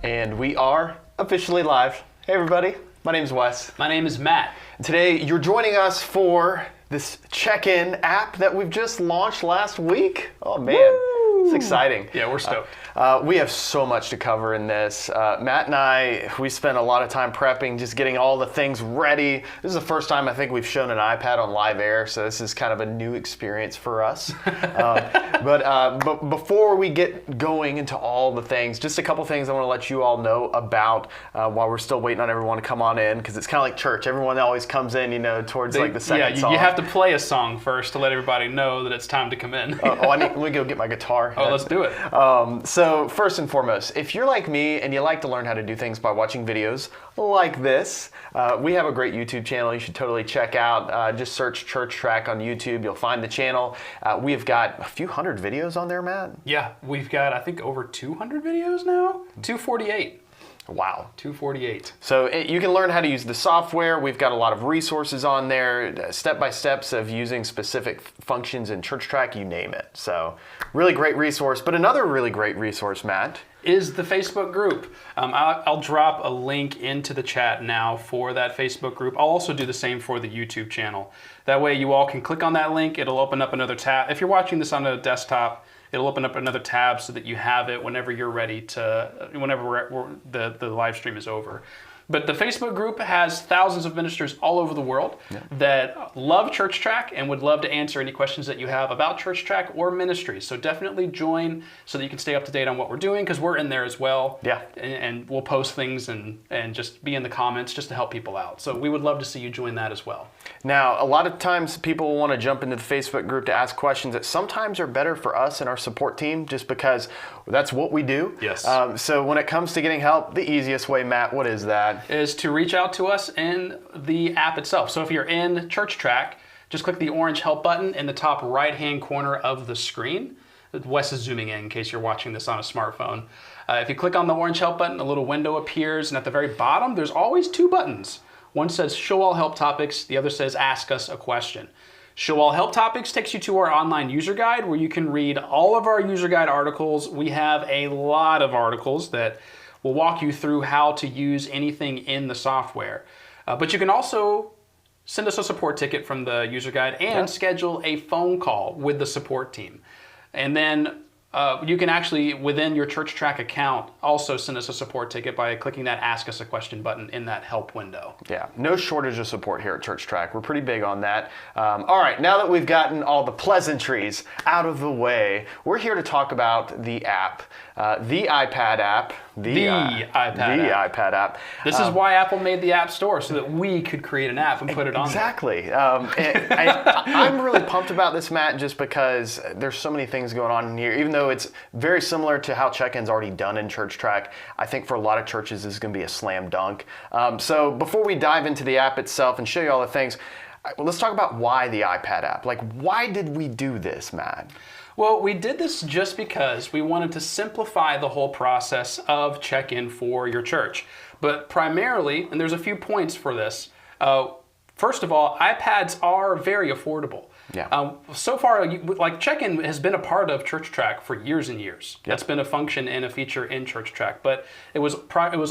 And we are officially live. Hey everybody, my name is Wes. My name is Matt. Today you're joining us for this check-in app that we've just launched last week. Oh man, Woo! It's exciting. Yeah, we're stoked. We have so much to cover in this. Matt and I, we spent a lot of time prepping, just getting all the things ready. This is the first time I think we've shown an iPad on live air, so this is kind of a new experience for us. But before we get going into all the things, just a couple things I want to let you all know about while we're still waiting on everyone to come on in, because it's kind of like church. Everyone always comes in, you know, towards like the second song. You have to play a song first to let everybody know that it's time to come in. Let me go get my guitar. Oh, let's do it. So first and foremost, if you're like me and you like to learn how to do things by watching videos like this, we have a great YouTube channel you should totally check out. Just search ChurchTrac on YouTube. You'll find the channel. We have got a few hundred videos on there, Matt. Yeah, we've got, I think, over 200 videos now. 248. Wow. 248. So you can learn how to use the software. We've got a lot of resources on there, step-by-steps of using specific functions in ChurchTrac, you name it. So really great resource. But another really great resource, Matt, is the Facebook group. I'll drop a link into the chat now for that Facebook group. I'll also do the same for the YouTube channel. That way you all can click on that link. It'll open up another tab. If you're watching this on a desktop, it'll open up another tab so that you have it whenever you're ready to, whenever the live stream is over. But the Facebook group has thousands of ministers all over the world that love ChurchTrac and would love to answer any questions that you have about ChurchTrac or ministries. So definitely join so that you can stay up to date on what we're doing, because we're in there as well. Yeah. And we'll post things and just be in the comments just to help people out. So we would love to see you join that as well. Now, a lot of times people want to jump into the Facebook group to ask questions that sometimes are better for us and our support team, just because that's what we do. Yes. So when it comes to getting help, the easiest way, Matt, what is that? Is to reach out to us in the app itself. So if you're in ChurchTrac, just click the orange help button in the top right-hand corner of the screen. Wes is zooming in case you're watching this on a smartphone. If you click on the orange help button, a little window appears, and at the very bottom, there's always two buttons. One says Show All Help Topics, the other says Ask Us a Question. Show All Help Topics takes you to our online user guide where you can read all of our user guide articles. We have a lot of articles that will walk you through how to use anything in the software. But you can also send us a support ticket from the user guide and schedule a phone call with the support team. And then you can actually, within your ChurchTrac account, also send us a support ticket by clicking that Ask Us a Question button in that help window. Yeah, no shortage of support here at ChurchTrac. We're pretty big on that. All right, now that we've gotten all the pleasantries out of the way, we're here to talk about the app, the iPad app. The iPad app. This is why Apple made the App Store, so that we could create an app and put it on Exactly. I'm really pumped about this, Matt, just because there's so many things going on in here. Even though it's very similar to how check-in's already done in ChurchTrac, I think for a lot of churches this is going to be a slam dunk. So before we dive into the app itself and show you all the things, let's talk about why the iPad app. Like, why did we do this, Matt? Well, we did this just because we wanted to simplify the whole process of check-in for your church. But primarily, and there's a few points for this, first of all, iPads are very affordable. Yeah. So far, like check-in has been a part of ChurchTrac for years and years. That's been a function and a feature in ChurchTrac, but it was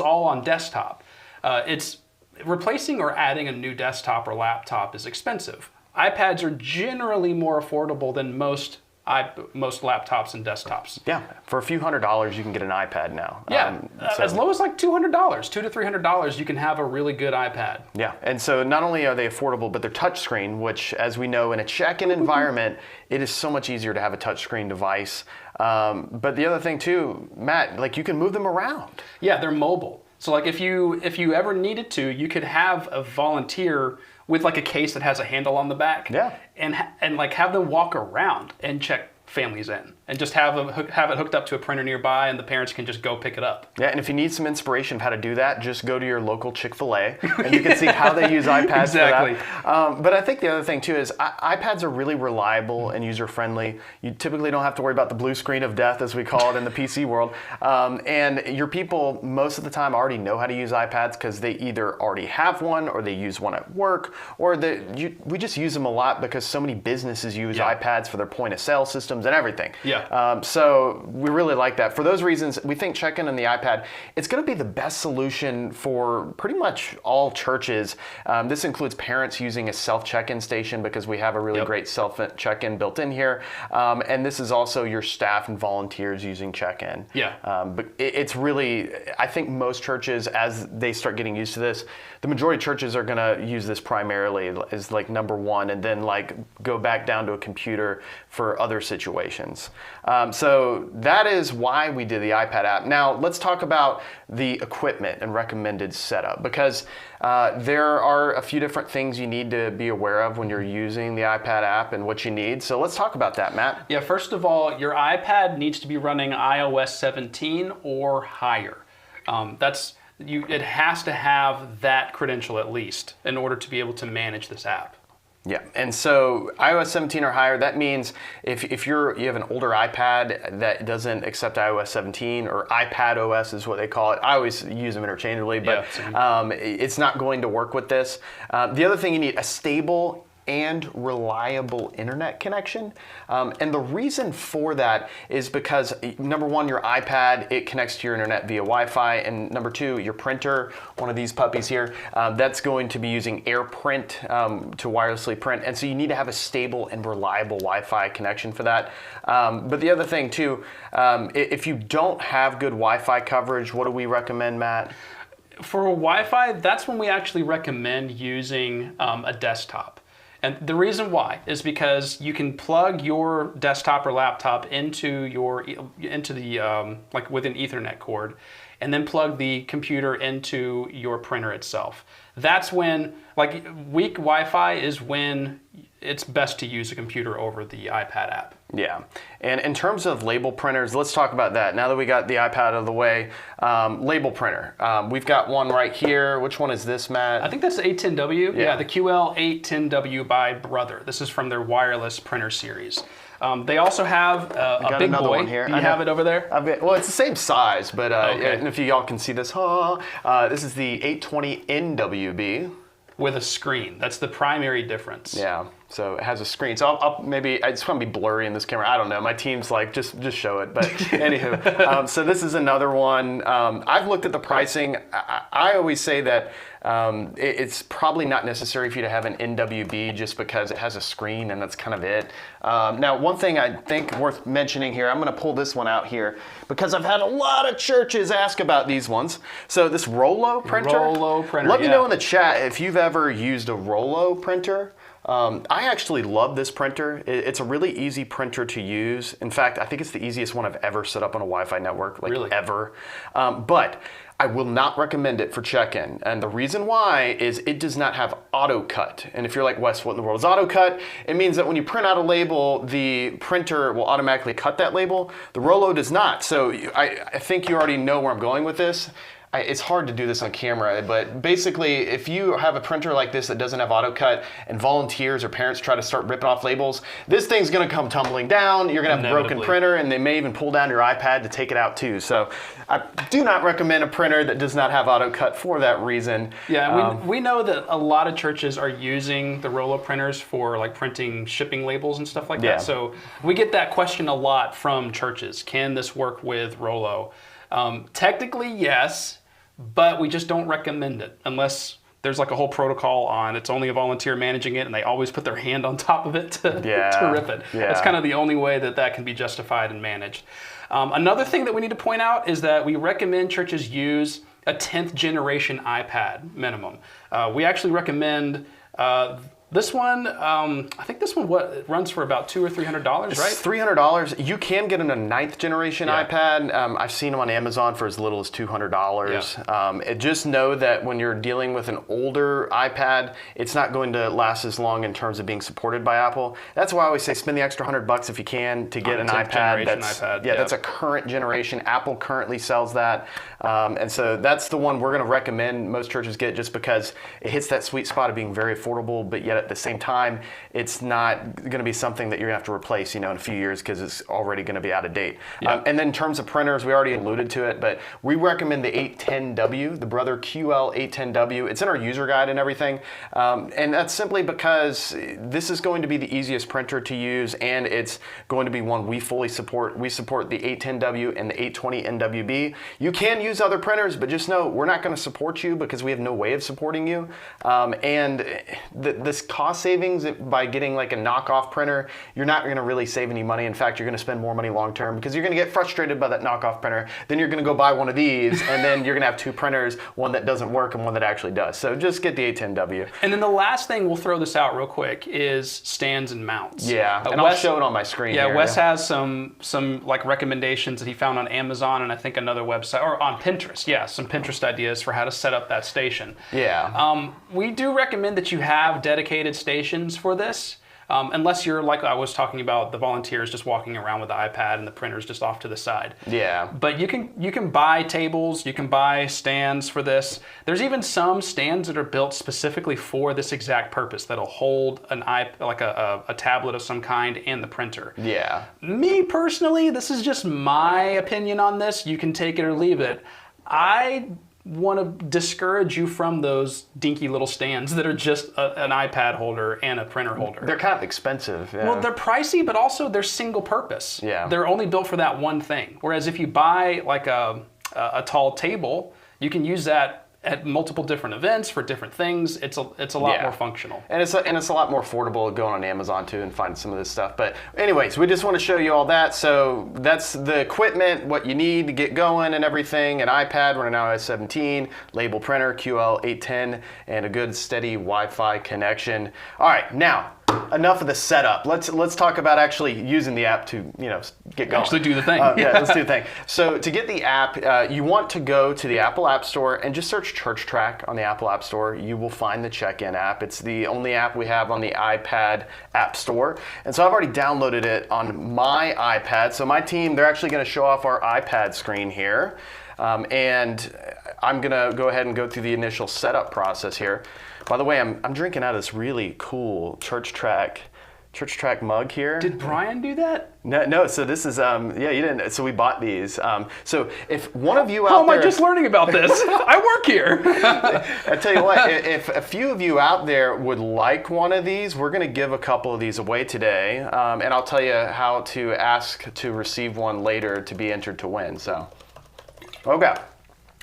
all on desktop. It's replacing or adding a new desktop or laptop is expensive. iPads are generally more affordable than most laptops and desktops. Yeah, for a few $100s you can get an iPad now. Yeah, as low as like $200, $200 to $300, you can have a really good iPad. Yeah, and so not only are they affordable, but they're touchscreen, which, as we know, in a check-in environment, it is so much easier to have a touchscreen device. But the other thing too, Matt, like you can move them around. Yeah, they're mobile. So like if you ever needed to, you could have a volunteer with like a case that has a handle on the back, and like have them walk around and check families in, and just have it hooked up to a printer nearby, and the parents can just go pick it up. Yeah, and if you need some inspiration of how to do that, just go to your local Chick-fil-A, and you can see how they use iPads exactly. for that. But I think the other thing too is iPads are really reliable and user-friendly. You typically don't have to worry about the blue screen of death, as we call it in the PC world. And your people, most of the time, already know how to use iPads because they either already have one, or they use one at work, or we just use them a lot because so many businesses use iPads for their point-of-sale systems and everything. Yeah. Yeah. So we really like that. For those reasons, we think check-in on the iPad, it's going to be the best solution for pretty much all churches. This includes parents using a self-check-in station because we have a really great self-check-in built in here. And this is also your staff and volunteers using check-in. Yeah. But it's really, I think most churches, as they start getting used to this, the majority of churches are going to use this primarily as like number one, and then like go back down to a computer for other situations. So that is why we did the iPad app. Now let's talk about the equipment and recommended setup, because there are a few different things you need to be aware of when you're using the iPad app and what you need. So let's talk about that, Matt. Yeah, first of all, your iPad needs to be running iOS 17 or higher. It has to have that credential at least in order to be able to manage this app. Yeah, and so iOS 17 or higher, that means if you have an older iPad that doesn't accept iOS 17, or iPad OS is what they call it. I always use them interchangeably, but it's not going to work with this. The other thing, you need a stable and reliable internet connection. And the reason for that is because, number one, your iPad, it connects to your internet via Wi-Fi, and number two, your printer, one of these puppies here, that's going to be using AirPrint to wirelessly print, and so you need to have a stable and reliable Wi-Fi connection for that. But the other thing too, if you don't have good Wi-Fi coverage, what do we recommend, Matt? For Wi-Fi, that's when we actually recommend using a desktop. And the reason why is because you can plug your desktop or laptop into the like with an Ethernet cord, and then plug the computer into your printer itself. That's when, like, weak Wi-Fi is when it's best to use a computer over the iPad app. Yeah, and in terms of label printers, let's talk about that. Now that we got the iPad out of the way, label printer. We've got one right here. Which one is this, Matt? I think that's the 810W. Yeah, the QL810W by Brother. This is from their wireless printer series. They also have a big boy. One here. Do you have it over there? Well, it's the same size, but and if y'all can see this, this is the 820 NWB. With a screen. That's the primary difference. Yeah, so it has a screen. So I'll maybe, it's going to be blurry in this camera. I don't know. My team's like, just show it. But anywho, so this is another one. I've looked at the pricing. I always say that it's probably not necessary for you to have an NWB just because it has a screen and that's kind of it. Now, one thing I think worth mentioning here, I'm going to pull this one out here because I've had a lot of churches ask about these ones. So this Rollo printer. Rollo printer, Let me know in the chat if you've ever used a Rollo printer. I actually love this printer. It's a really easy printer to use. In fact, I think it's the easiest one I've ever set up on a Wi-Fi network, like ever. But I will not recommend it for check-in. And the reason why is it does not have auto cut. And if you're like, Wes, what in the world is auto cut? It means that when you print out a label, the printer will automatically cut that label. The Rollo does not. So I think you already know where I'm going with this. It's hard to do this on camera, but basically, if you have a printer like this that doesn't have auto cut and volunteers or parents try to start ripping off labels, this thing's going to come tumbling down. You're going to have a broken printer, and they may even pull down your iPad to take it out too. So I do not recommend a printer that does not have auto cut for that reason. Yeah, we know that a lot of churches are using the Rollo printers for like printing shipping labels and stuff like that. So we get that question a lot from churches. Can this work with Rollo? Technically, yes, but we just don't recommend it unless there's like a whole protocol on it's only a volunteer managing it and they always put their hand on top of it to rip it. Yeah. It's kind of the only way that can be justified and managed. Another thing that we need to point out is that we recommend churches use a 10th generation iPad minimum. We actually recommend this one, I think this one runs for about $200 or $300, right? It's $300. You can get a 9th generation iPad. I've seen them on Amazon for as little as $200. Just know that when you're dealing with an older iPad, it's not going to last as long in terms of being supported by Apple. That's why I always say spend the extra $100 if you can to get an iPad. That's a current generation. Apple currently sells that. And so that's the one we're going to recommend most churches get just because it hits that sweet spot of being very affordable, but yet get it at the same time, it's not going to be something that you're going to have to replace, in a few years because it's already going to be out of date. Yeah. And then in terms of printers, we already alluded to it, but we recommend the 810W, the Brother QL 810W. It's in our user guide and everything. And that's simply because this is going to be the easiest printer to use, and it's going to be one we fully support. We support the 810W and the 820 NWB. You can use other printers, but just know we're not going to support you because we have no way of supporting you. And this cost savings by getting like a knockoff printer, you're not going to really save any money. In fact, you're going to spend more money long term because you're going to get frustrated by that knockoff printer. Then you're going to go buy one of these, and then you're going to have two printers, one that doesn't work and one that actually does. So just get the 810W. And then the last thing, we'll throw this out real quick, is stands and mounts. Yeah, and I'll show it on my screen here. Wes has some like recommendations that he found on Amazon and I think another website, or on Pinterest. Yeah, some Pinterest ideas for how to set up that station. Yeah. We do recommend that you have dedicated stations for this. Unless you're like I was talking about, the volunteers just walking around with the iPad and the printers just off to the side. Yeah. But you can buy tables, you can buy stands for this. There's even some stands that are built specifically for this exact purpose that'll hold a tablet of some kind and the printer. Yeah. Me personally, this is just my opinion on this. You can take it or leave it. I want to discourage you from those dinky little stands that are just an iPad holder and a printer holder. They're kind of expensive. Yeah. Well, they're pricey, but also they're single purpose. Yeah. They're only built for that one thing. Whereas if you buy like a tall table, you can use that at multiple different events for different things. It's a lot more functional. And it's a lot more affordable going on Amazon too and find some of this stuff. But anyways, we just want to show you all that. So that's the equipment, what you need to get going and everything. An iPad running iOS 17, label printer, QL 810, and a good steady Wi-Fi connection. All right, now enough of the setup. Let's talk about actually using the app to get going. Actually do the thing. Yeah, let's do the thing. So to get the app, you want to go to the Apple App Store and just search ChurchTrac on the Apple App Store. You will find the check-in app. It's the only app we have on the iPad App Store. And so I've already downloaded it on my iPad. So my team, they're actually going to show off our iPad screen here. And I'm going to go ahead and go through the initial setup process here. By the way, I'm drinking out of this really cool ChurchTrac mug here. Did Brian do that? No. So this is you didn't. So we bought these. So if one of you out How am there, I just learning about this? I work here. I tell you what, if a few of you out there would like one of these, we're going to give a couple of these away today, and I'll tell you how to ask to receive one later to be entered to win. So, okay.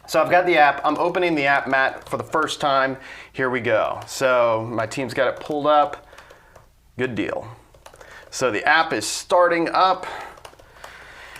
So I've got the app. I'm opening the app, Matt, for the first time. Here we go. So my team's got it pulled up. Good deal. So the app is starting up.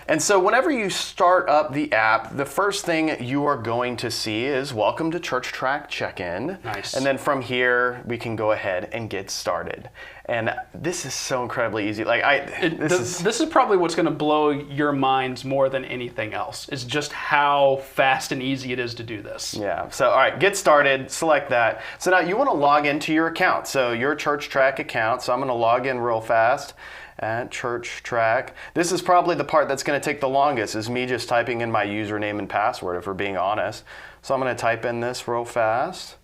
And so whenever you start up the app, the first thing you are going to see is welcome to ChurchTrac check-in. Nice. And then from here, we can go ahead and get started. And this is so incredibly easy. This is probably what's going to blow your minds more than anything else, is just how fast and easy it is to do this. Yeah. So, all right, get started, select that. So now you want to log into your account. So your ChurchTrac account. So I'm going to log in real fast at ChurchTrac. This is probably the part that's going to take the longest, is me just typing in my username and password, if we're being honest. So I'm going to type in this real fast.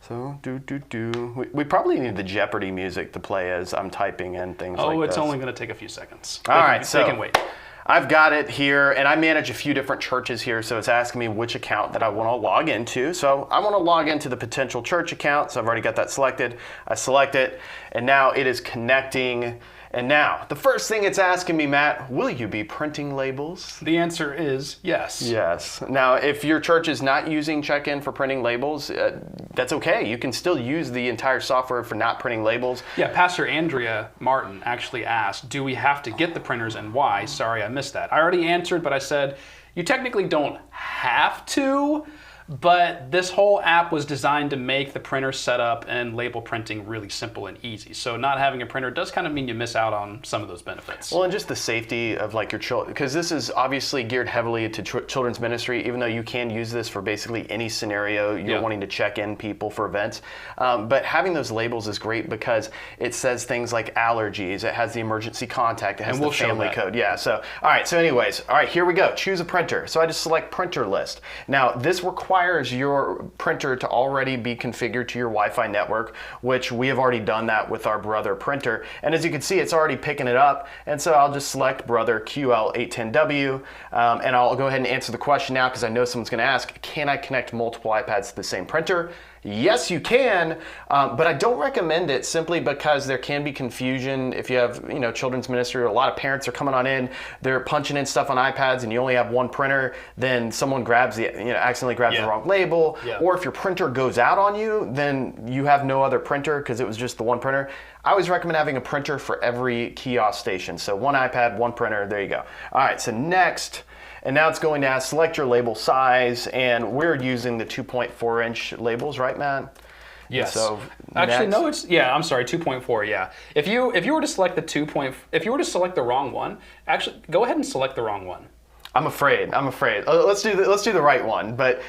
So, we probably need the Jeopardy music to play as I'm typing in things like this. Oh, it's only going to take a few seconds. All right, so they can wait. I've got it here, and I manage a few different churches here, so it's asking me which account that I want to log into. So I want to log into the potential church account, so I've already got that selected. I select it, and now it is connecting. And now, the first thing it's asking me, Matt, will you be printing labels? The answer is yes. Yes. Now, if your church is not using check-in for printing labels, that's okay. You can still use the entire software for not printing labels. Yeah, Pastor Andrea Martin actually asked, do we have to get the printers and why? Sorry, I missed that. I already answered, but I said, you technically don't have to, but this whole app was designed to make the printer setup and label printing really simple and easy. So not having a printer does kind of mean you miss out on some of those benefits. Well, and just the safety of like your children, because this is obviously geared heavily to children's ministry, even though you can use this for basically any scenario you're wanting to check in people for events. But having those labels is great because it says things like allergies, it has the emergency contact, it has the family code. Yeah, so, all right, so anyways, all right, here we go. Choose a printer. So I just select printer list. Now, this requires requires your printer to already be configured to your Wi-Fi network, which we have already done that with our Brother printer. And as you can see, it's already picking it up. And so I'll just select Brother QL810W, and I'll go ahead and answer the question now because I know someone's going to ask, can I connect multiple iPads to the same printer? Yes, you can, but I don't recommend it simply because there can be confusion if you have, children's ministry. A lot of parents are coming on in, they're punching in stuff on iPads, and you only have one printer. Then someone accidentally grabs the wrong label, or if your printer goes out on you, then you have no other printer because it was just the one printer. I always recommend having a printer for every kiosk station. So one iPad, one printer. There you go. All right. So next. And now it's going to ask, select your label size, and we're using the 2.4 inch labels, right, Matt? Yes. So actually, no, I'm sorry, 2.4. Yeah. If you were to select if you were to select the wrong one, actually, go ahead and select the wrong one. I'm afraid. Let's do the right one. But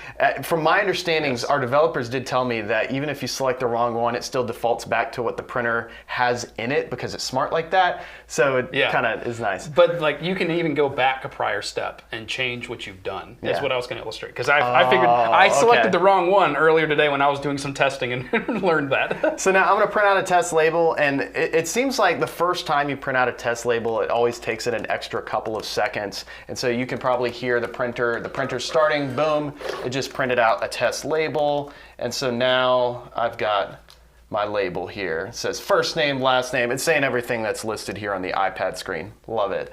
from my understandings, our developers did tell me that even if you select the wrong one, it still defaults back to what the printer has in it because it's smart like that. So it kind of is nice. But you can even go back a prior step and change what you've done. That's what I was going to illustrate. Because I figured I selected the wrong one earlier today when I was doing some testing and learned that. So now I'm going to print out a test label, and it seems like the first time you print out a test label, it always takes it an extra couple of seconds. And so you can probably hear the printer starting, boom, it just printed out a test label. And so now I've got my label here. It says first name, last name. It's saying everything that's listed here on the iPad screen. Love it.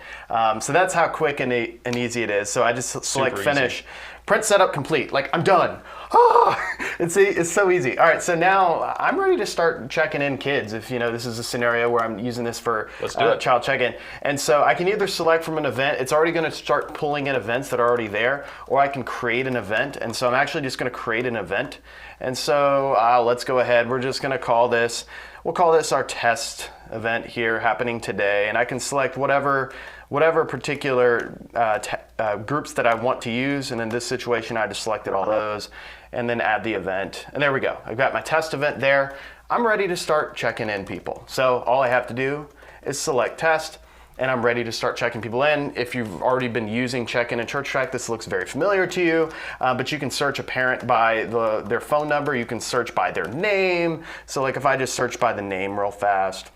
So that's how quick and easy it is. So I just select finish. Print setup complete. Like, I'm done. It's so easy. All right, so now I'm ready to start checking in kids. If this is a scenario where I'm using this for child check-in. And so I can either select from an event. It's already going to start pulling in events that are already there, or I can create an event. And so I'm actually just going to create an event. And so let's go ahead. We're just going to call this, we'll call this our test event here happening today. And I can select whatever particular groups that I want to use. And in this situation, I just selected all those and then add the event. And there we go. I've got my test event there. I'm ready to start checking in people. So all I have to do is select test, and I'm ready to start checking people in. If you've already been using check-in and ChurchTrac, this looks very familiar to you, but you can search a parent by their phone number. You can search by their name. So like if I just search by the name real fast,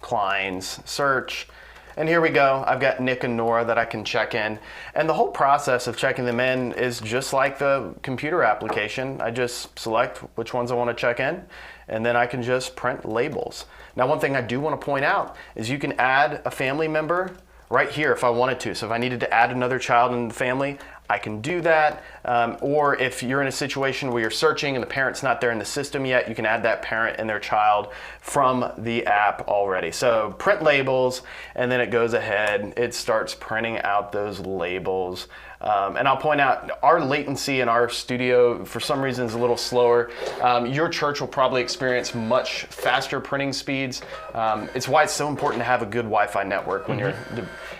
Kleins, search, and here we go. I've got Nick and Nora that I can check in. And the whole process of checking them in is just like the computer application. I just select which ones I want to check in, and then I can just print labels. Now, one thing I do want to point out is you can add a family member right here if I wanted to. So if I needed to add another child in the family, I can do that. Or if you're in a situation where you're searching and the parent's not there in the system yet, you can add that parent and their child from the app already. So print labels, and then it goes ahead, it starts printing out those labels. And I'll point out our latency in our studio for some reason is a little slower. Your church will probably experience much faster printing speeds. It's why it's so important to have a good Wi-Fi network when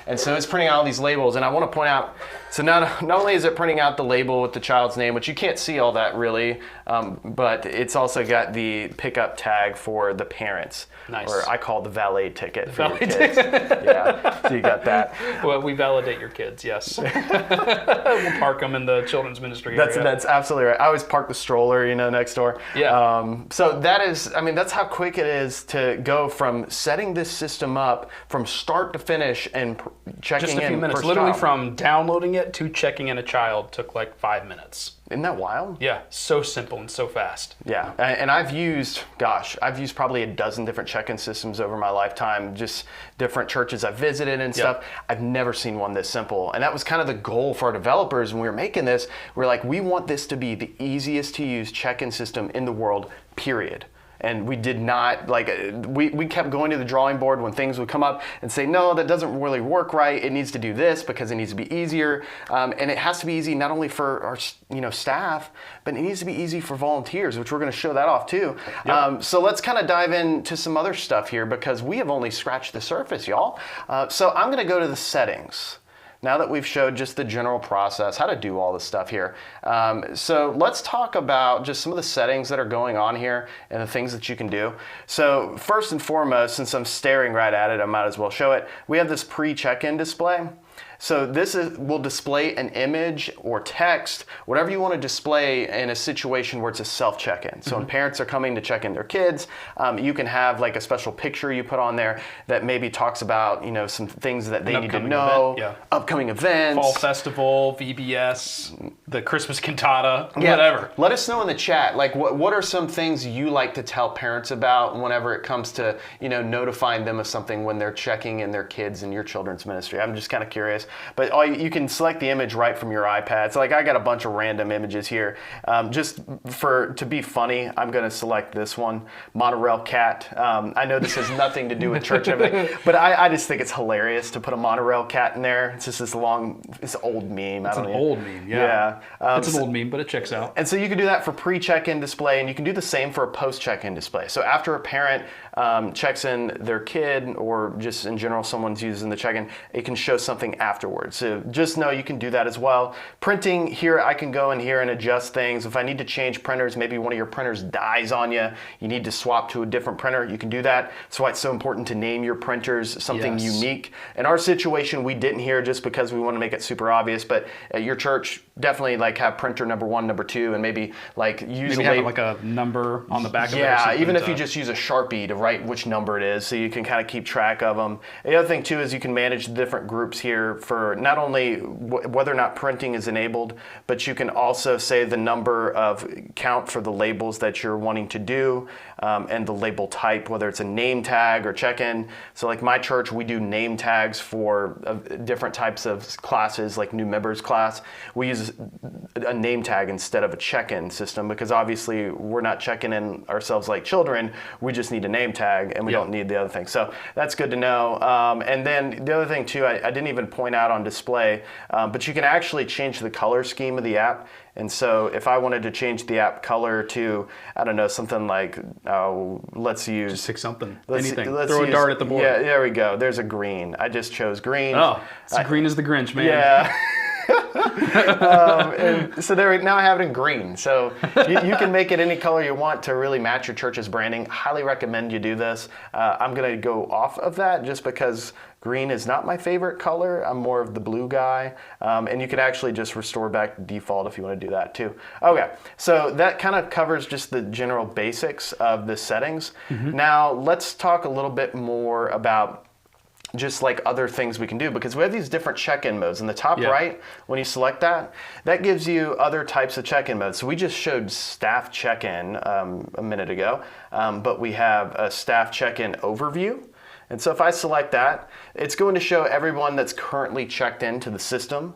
and so it's printing out all these labels. And I want to point out, so not only is it printing out the label with the child's name, which you can't see all that really, but it's also got the pickup tag for the parents. Nice. Or I call the valet ticket for your kids. Yeah, so you got that. Well, we validate your kids, yes. We'll park them in the children's ministry area. That's absolutely right. I always park the stroller, next door. Yeah. So that's how quick it is to go from setting this system up from start to finish and checking in. Just a few minutes. Literally from downloading it to checking in a child took like 5 minutes. Isn't that wild? Yeah, so simple and so fast. Yeah, and I've used probably a dozen different check-in systems over my lifetime, just different churches I've visited and stuff. I've never seen one this simple. And that was kind of the goal for our developers when we were making this. We're like, we want this to be the easiest to use check-in system in the world, period. And we did not, we kept going to the drawing board when things would come up and say, no, that doesn't really work right. It needs to do this because it needs to be easier. And it has to be easy not only for our staff, but it needs to be easy for volunteers, which we're going to show that off too. Yep. So let's kind of dive into some other stuff here because we have only scratched the surface, y'all. So I'm going to go to the settings. Now that we've showed just the general process, how to do all this stuff here. So let's talk about just some of the settings that are going on here and the things that you can do. So first and foremost, since I'm staring right at it, I might as well show it. We have this pre-check-in display. So this will display an image or text, whatever you want to display in a situation where it's a self-check-in. So when parents are coming to check in their kids, you can have like a special picture you put on there that maybe talks about, some things that they need to know, upcoming events, fall festival, VBS, the Christmas cantata, whatever. Let us know in the chat, like what are some things you like to tell parents about whenever it comes to, notifying them of something when they're checking in their kids in your children's ministry. I'm just kind of curious. But you can select the image right from your iPad. So like I got a bunch of random images here. Just to be funny, I'm going to select this one, monorail cat. I know this has nothing to do with church, but I just think it's hilarious to put a monorail cat in there. It's just this old meme. It's an old meme, yeah. It's an old meme, but it checks out. And so you can do that for pre-check-in display, and you can do the same for a post-check-in display. So after a parent checks in their kid, or just in general someone's using the check-in, it can show something afterwards. So just know you can do that as well. Printing, here I can go in here and adjust things. If I need to change printers, maybe one of your printers dies on you, you need to swap to a different printer, you can do that. That's why it's so important to name your printers something unique. In our situation, we didn't here just because we want to make it super obvious, but at your church, definitely like have printer number 1, number 2, and maybe like use have like a number on the back of it. Yeah, even if you just use a Sharpie to write which number it is, so you can kind of keep track of them. The other thing too is you can manage the different groups here for not only whether or not printing is enabled, but you can also say the number of count for the labels that you're wanting to do, and the label type, whether it's a name tag or check-in. So like my church, we do name tags for different types of classes, like new members class. We use a name tag instead of a check-in system because obviously we're not checking in ourselves like children. We just need a name tag and we don't need the other thing. So that's good to know. And then the other thing too, I didn't even point out on display, but you can actually change the color scheme of the app. And so if I wanted to change the app color to, I don't know, something like, let's use... Just pick something, anything. Throw a dart at the board. Yeah, there we go. There's a green. I just chose green. Oh, it's green as the Grinch, man. Yeah. And so now I have it in green. So you can make it any color you want to really match your church's branding. Highly recommend you do this. I'm going to go off of that just because green is not my favorite color. I'm more of the blue guy. And you can actually just restore back to default if you want to do that too. Okay, so that kind of covers just the general basics of the settings. Now let's talk a little bit more about just like other things we can do, because we have these different check-in modes. In the top right, when you select that, that gives you other types of check-in modes. So we just showed staff check-in a minute ago, but we have a staff check-in overview. And so if I select that, it's going to show everyone that's currently checked into the system.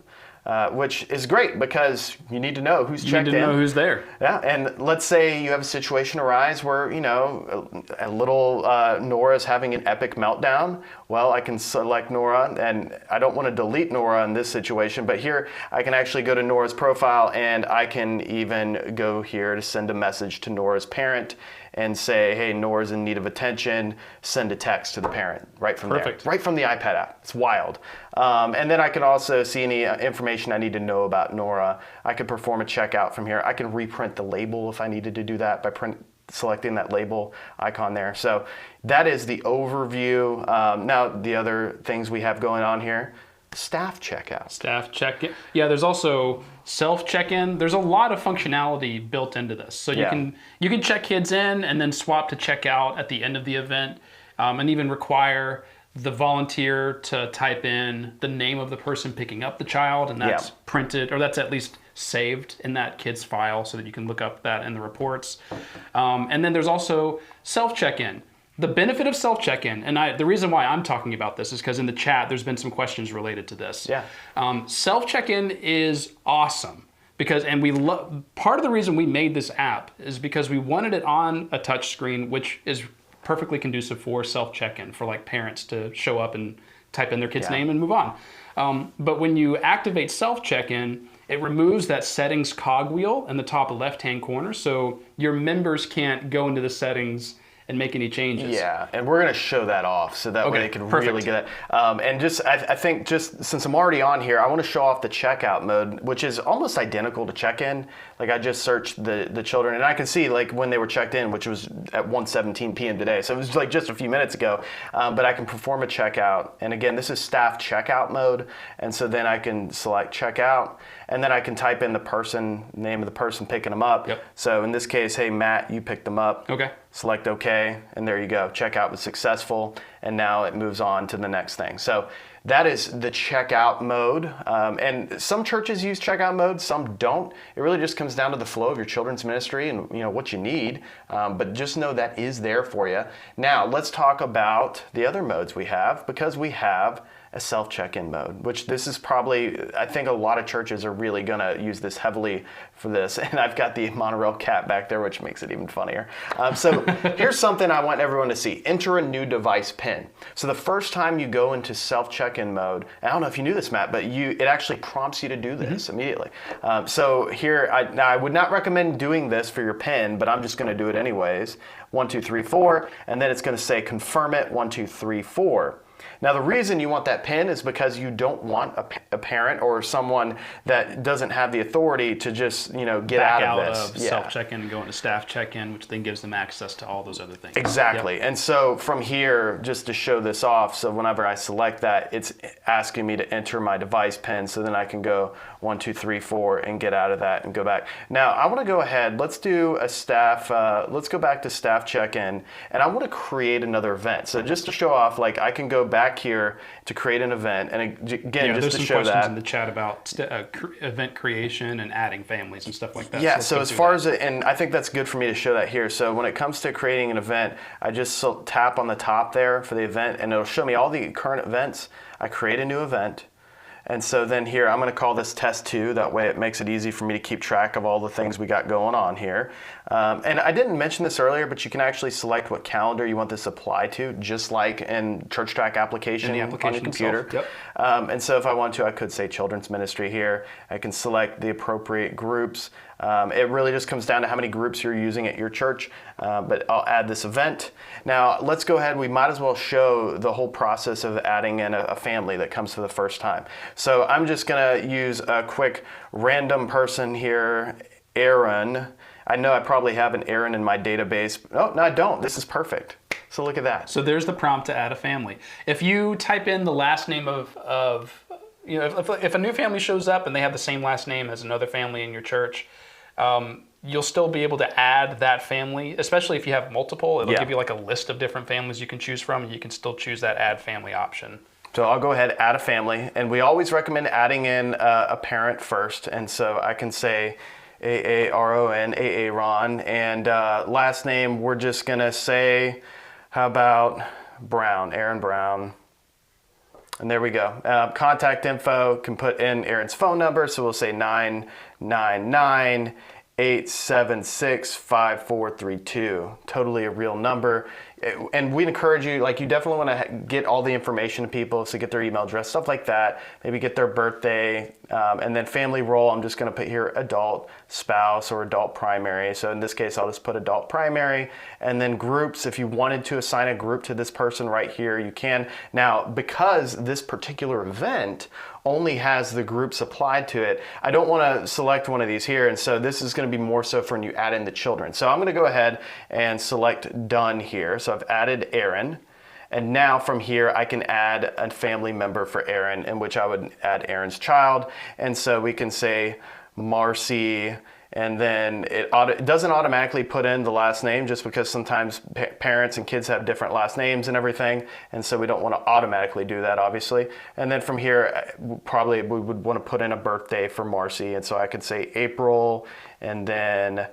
Which is great because you need to know who's checked in. You need to know who's there. Yeah, and let's say you have a situation arise where, a little Nora's having an epic meltdown. Well, I can select Nora, and I don't want to delete Nora in this situation, but here I can actually go to Nora's profile, and I can even go here to send a message to Nora's parent and say, hey, Nora's in need of attention, send a text to the parent right from there. Right from the iPad app. It's wild. And then I can also see any information I need to know about Nora. I could perform a checkout from here. I can reprint the label if I needed to do that by selecting that label icon there. So that is the overview. Now the other things we have going on here. Staff checkout. Staff check-in. Yeah, there's also self check-in. There's a lot of functionality built into this. So you can check kids in and then swap to check out at the end of the event, and even require the volunteer to type in the name of the person picking up the child, and that's printed, or that's at least saved in that kid's file so that you can look up that in the reports. And then there's also self check-in. The benefit of self check-in, and the reason why I'm talking about this is because in the chat there's been some questions related to this. Self check-in is awesome because, and part of the reason we made this app is because we wanted it on a touch screen, which is perfectly conducive for self check-in for like parents to show up and type in their kid's name and move on. But when you activate self check-in, it removes that settings cogwheel in the top left-hand corner, so your members can't go into the settings and make any changes. Yeah, and we're going to show that off so that way they can really get it. And just, I think just since I'm already on here, I want to show off the checkout mode, which is almost identical to check-in. Like I just searched the children and I can see like when they were checked in, which was at 1:17 p.m. today. So it was like just a few minutes ago, but I can perform a checkout. And again, this is staff checkout mode. And so then I can select checkout and then I can type in the name of the person picking them up. Yep. So in this case, hey, Matt, you picked them up. Okay. Select OK, and there you go. Checkout was successful, and now it moves on to the next thing. So that is the checkout mode. And some churches use checkout mode, some don't. It really just comes down to the flow of your children's ministry and what you need. But just know that is there for you. Now let's talk about the other modes we have, because we have a self-check-in mode, which this is probably, I think a lot of churches are really gonna use this heavily for this. And I've got the monorail cat back there, which makes it even funnier. So here's something I want everyone to see. Enter a new device PIN. So the first time you go into self-check-in mode, I don't know if you knew this, Matt, but it actually prompts you to do this immediately. So here, now I would not recommend doing this for your PIN, but I'm just gonna do it anyways. 1, 2, 3, 4, and then it's gonna say confirm it, 1, 2, 3, 4. Now the reason you want that PIN is because you don't want a parent or someone that doesn't have the authority to just get Back out of this. Of self-check-in and go into staff check-in, which then gives them access to all those other things. Exactly. Yep. And so from here, just to show this off, so whenever I select that, it's asking me to enter my device PIN, so then I can go 1, 2, 3, 4 and get out of that and go back. Now I want to go ahead, let's do a staff, let's go back to staff check-in, and I want to create another event. So just to show off, like I can go back here to create an event, and again, just to show that. There's some questions in the chat about event creation and adding families and stuff like that. Yeah, so as far as and I think that's good for me to show that here. So when it comes to creating an event, I just tap on the top there for the event, and it'll show me all the current events. I create a new event. And so then here, I'm going to call this test 2. That way it makes it easy for me to keep track of all the things we got going on here. And I didn't mention this earlier, but you can actually select what calendar you want this applied to, just like in ChurchTrac application, on your computer. Yep. And so if I want to, I could say children's ministry here. I can select the appropriate groups. It really just comes down to how many groups you're using at your church, but I'll add this event. Now let's go ahead, we might as well show the whole process of adding in a family that comes for the first time. So I'm just gonna use a quick random person here, Aaron. I know I probably have an Aaron in my database. Oh, no, I don't, this is perfect. So look at that. So there's the prompt to add a family. If you type in the last name of if a new family shows up and they have the same last name as another family in your church, you'll still be able to add that family, especially if you have multiple. It'll give you like a list of different families you can choose from, and you can still choose that add family option. So I'll go ahead, add a family, and we always recommend adding in a parent first, and so I can say Aaron, Aaron, and last name we're just gonna say, how about Brown, Aaron Brown. And there we go. Contact info, can put in Aaron's phone number. So we'll say 999-876-5432. Totally a real number. And we encourage you, like you definitely want to get all the information to people, so get their email address, stuff like that. Maybe get their birthday, and then family role. I'm just going to put here adult, spouse, or adult primary. So in this case, I'll just put adult primary. And then groups, if you wanted to assign a group to this person right here, you can. Now, because this particular event only has the groups applied to it, I don't want to select one of these here, and so this is going to be more so for when you add in the children. So I'm going to go ahead and select done here. So I've added Aaron, and now from here I can add a family member for Aaron, in which I would add Aaron's child, and so we can say Marcy, and then it doesn't automatically put in the last name, just because sometimes parents and kids have different last names and everything, and so we don't want to automatically do that, obviously. And then from here, probably we would want to put in a birthday for Marcy, and so I could say April, and then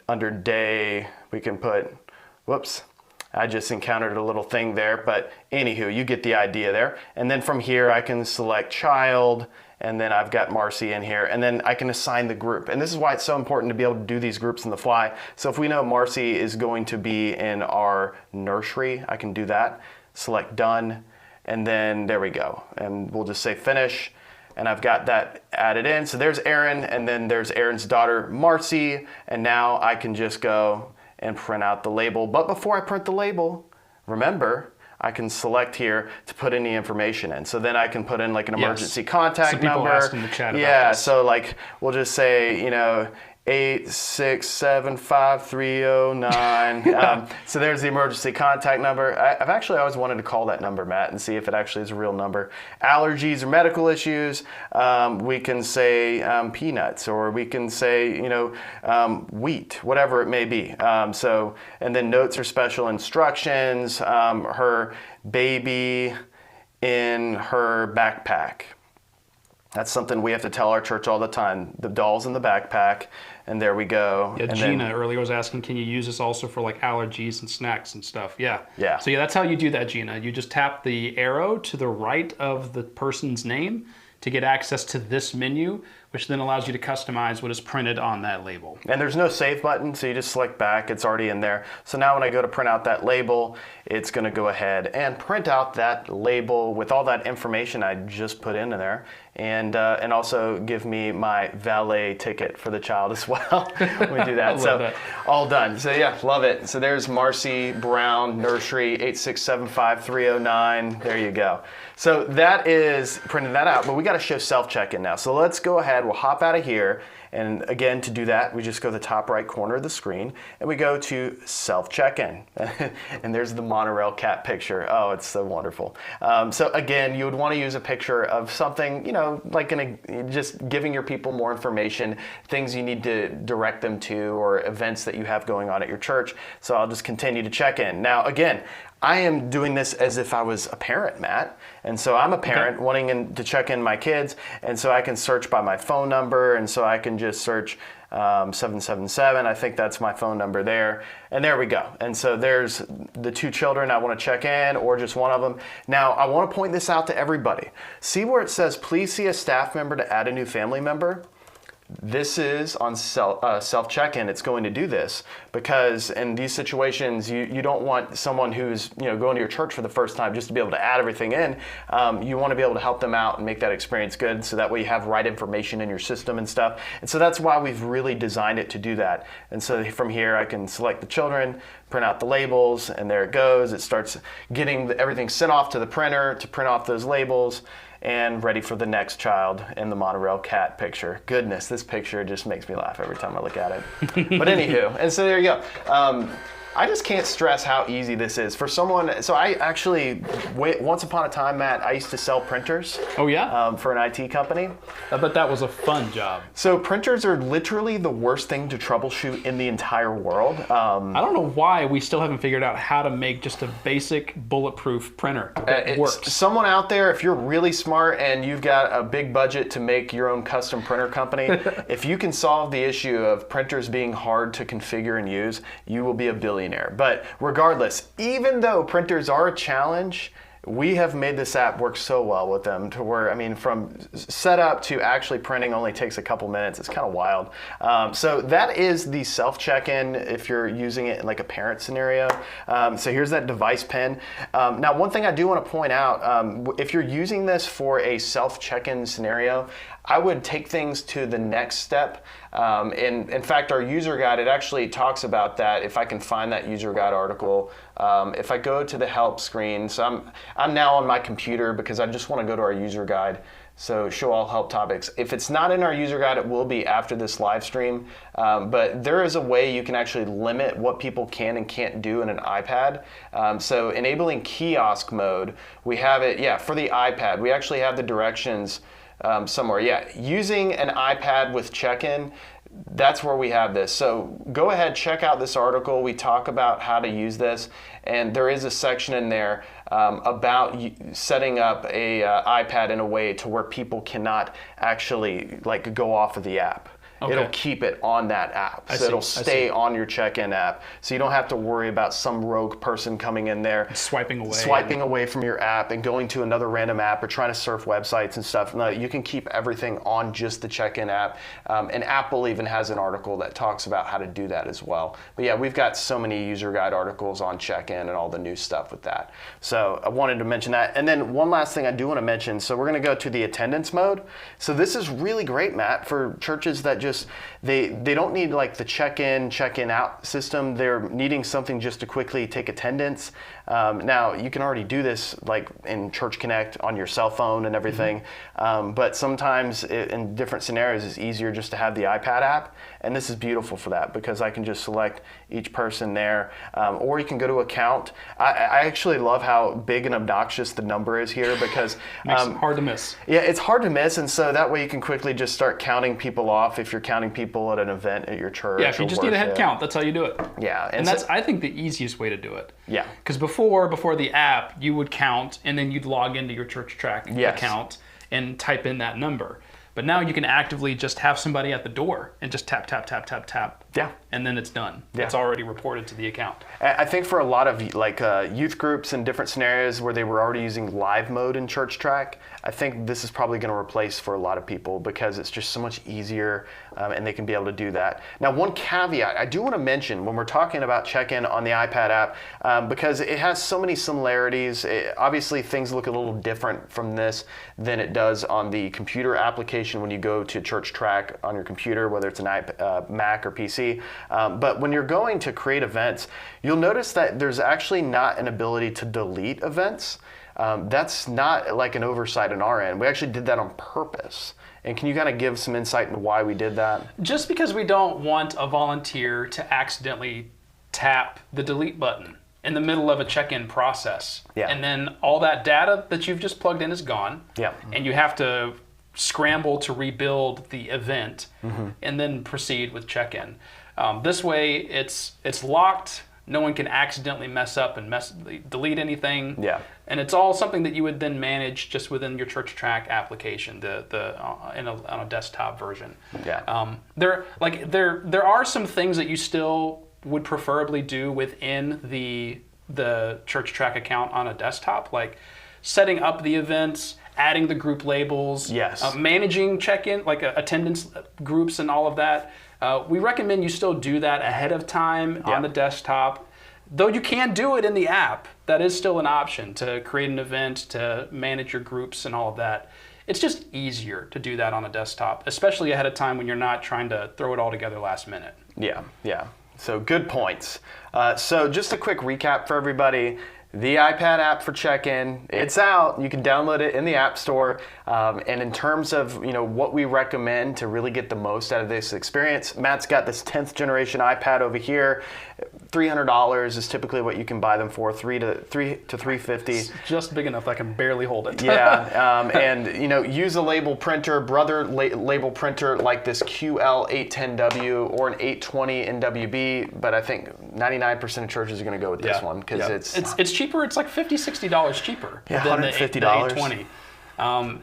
under day we can put, whoops, I just encountered a little thing there, but anywho, you get the idea there. And then from here I can select child, and then I've got Marcy in here, and then I can assign the group. And this is why it's so important to be able to do these groups on the fly. So if we know Marcy is going to be in our nursery, I can do that, select done, and then there we go. And we'll just say finish, and I've got that added in. So there's Aaron, and then there's Aaron's daughter, Marcy, and now I can just go and print out the label. But before I print the label, remember, I can select here to put any information in. So then I can put in like an emergency contact Some people number. asked in the chat about yeah, this. so like we'll just say, 8675309. So there's the emergency contact number. I've actually always wanted to call that number, Matt, and see if it actually is a real number. Allergies or medical issues, we can say peanuts, or we can say, wheat, whatever it may be. And then notes or special instructions, her baby in her backpack. That's something we have to tell our church all the time. The doll's in the backpack, and there we go. Yeah, and Gina earlier was asking, can you use this also for like allergies and snacks and stuff? Yeah. Yeah. So that's how you do that, Gina. You just tap the arrow to the right of the person's name to get access to this menu, which then allows you to customize what is printed on that label. And there's no save button, so you just select back, it's already in there. So now when I go to print out that label, it's gonna go ahead and print out that label with all that information I just put into there, and also give me my valet ticket for the child as well. We do that. So that. All done. So yeah, love it. So there's Marcy Brown Nursery 8675309. There you go. So that is printing that out, but we got to show self-check-in now. So let's go ahead. We'll hop out of here. And again, to do that, we just go to the top right corner of the screen and we go to self-check-in. And there's the monorail cat picture. Oh, it's so wonderful. So again, you would want to use a picture of something, like just giving your people more information, things you need to direct them to, or events that you have going on at your church. So I'll just continue to check in. Now, again, I am doing this as if I was a parent, Matt. And so I'm a parent wanting to check in my kids. And so I can search by my phone number. And so I can just search 777. I think that's my phone number there. And there we go. And so there's the two children I want to check in, or just one of them. Now, I want to point this out to everybody. See where it says, please see a staff member to add a new family member? This is on self-check-in. It's going to do this because in these situations, you don't want someone who's going to your church for the first time just to be able to add everything in. You want to be able to help them out and make that experience good, so that way you have right information in your system and stuff. And so that's why we've really designed it to do that. And so from here, I can select the children, print out the labels, and there it goes. It starts getting everything sent off to the printer to print off those labels, and ready for the next child in the monorail cat picture. Goodness, this picture just makes me laugh every time I look at it. But anywho, and so there you go. I just can't stress how easy this is for someone. So I actually, once upon a time, Matt, I used to sell printers. Oh yeah? For an IT company. I bet that was a fun job. So printers are literally the worst thing to troubleshoot in the entire world. I don't know why we still haven't figured out how to make just a basic bulletproof printer that works. Someone out there, if you're really smart and you've got a big budget to make your own custom printer company, if you can solve the issue of printers being hard to configure and use, you will be a billionaire. But regardless, even though printers are a challenge, we have made this app work so well with them to where, from setup to actually printing only takes a couple minutes. It's kind of wild. So that is the self-check-in if you're using it in like a parent scenario. So here's that device pin. Now, one thing I do want to point out, if you're using this for a self-check-in scenario, I would take things to the next step. In fact, our user guide, it actually talks about that. If I can find that user guide article, if I go to the help screen, so I'm now on my computer because I just want to go to our user guide. So show all help topics. If it's not in our user guide, it will be after this live stream. But there is a way you can actually limit what people can and can't do in an iPad. So enabling kiosk mode, we have it, for the iPad. We actually have the directions somewhere. Using an iPad with check-in, that's where we have this. So go ahead, check out this article. We talk about how to use this, and there is a section in there about setting up a iPad in a way to where people cannot actually go off of the app. Okay. It'll keep it on that app. So it'll stay on your check-in app. So you don't have to worry about some rogue person coming in there. Swiping away from your app and going to another random app or trying to surf websites and stuff. No, you can keep everything on just the check-in app. And Apple even has an article that talks about how to do that as well. But we've got so many user guide articles on check-in and all the new stuff with that. So I wanted to mention that. And then one last thing I do want to mention. So we're going to go to the attendance mode. So this is really great, Matt, for churches that just, they don't need like the check-in out system. They're needing something just to quickly take attendance. Now, you can already do this like in Church Connect on your cell phone and everything, but sometimes in different scenarios, it's easier just to have the iPad app, and this is beautiful for that because I can just select each person there, or you can go to account. I actually love how big and obnoxious the number is here because makes it hard to miss. Yeah, it's hard to miss, and so that way you can quickly just start counting people off if you're counting people at an event at your church. Yeah, if you just need a head count, that's how you do it. Yeah, and that's, I think, the easiest way to do it. Yeah. Because before the app, you would count, and then you'd log into your ChurchTrac account and type in that number. But now you can actively just have somebody at the door and just tap, tap, tap, tap, tap. Yeah. And then it's done. Yeah. It's already reported to the account. I think for a lot of like youth groups and different scenarios where they were already using live mode in ChurchTrac, I think this is probably going to replace for a lot of people because it's just so much easier and they can be able to do that. Now, one caveat I do want to mention when we're talking about check-in on the iPad app, because it has so many similarities. Obviously, things look a little different from this than it does on the computer application when you go to ChurchTrac on your computer, whether it's an Mac or PC. But when you're going to create events, you'll notice that there's actually not an ability to delete events. That's not like an oversight on our end. We actually did that on purpose. And can you kind of give some insight into why we did that? Just because we don't want a volunteer to accidentally tap the delete button in the middle of a check-in process. Yeah. And then all that data that you've just plugged in is gone. Yeah. And you have to scramble to rebuild the event and then proceed with check-in. This way, it's locked. No one can accidentally mess up and delete anything. Yeah. And it's all something that you would then manage just within your ChurchTrac application, on a desktop version. Yeah. There are some things that you still would preferably do within the ChurchTrac account on a desktop, like setting up the events, adding the group labels, managing check-in, like attendance groups and all of that. We recommend you still do that ahead of time on the desktop. Though you can do it in the app, that is still an option to create an event, to manage your groups and all of that. It's just easier to do that on a desktop, especially ahead of time when you're not trying to throw it all together last minute. Yeah, yeah. So good points. So just a quick recap for everybody. The iPad app for check-in, it's out. You can download it in the App Store. And in terms of what we recommend to really get the most out of this experience, Matt's got this 10th generation iPad over here. $300 is typically what you can buy them for. $300 to $350. It's just big enough that I can barely hold it. Yeah, and use a label printer, brother label printer like this QL810W or an 820 NWB. But I think 99% of churches are going to go with this one because it's cheaper. It's like $50, $60 cheaper than the $150. 820.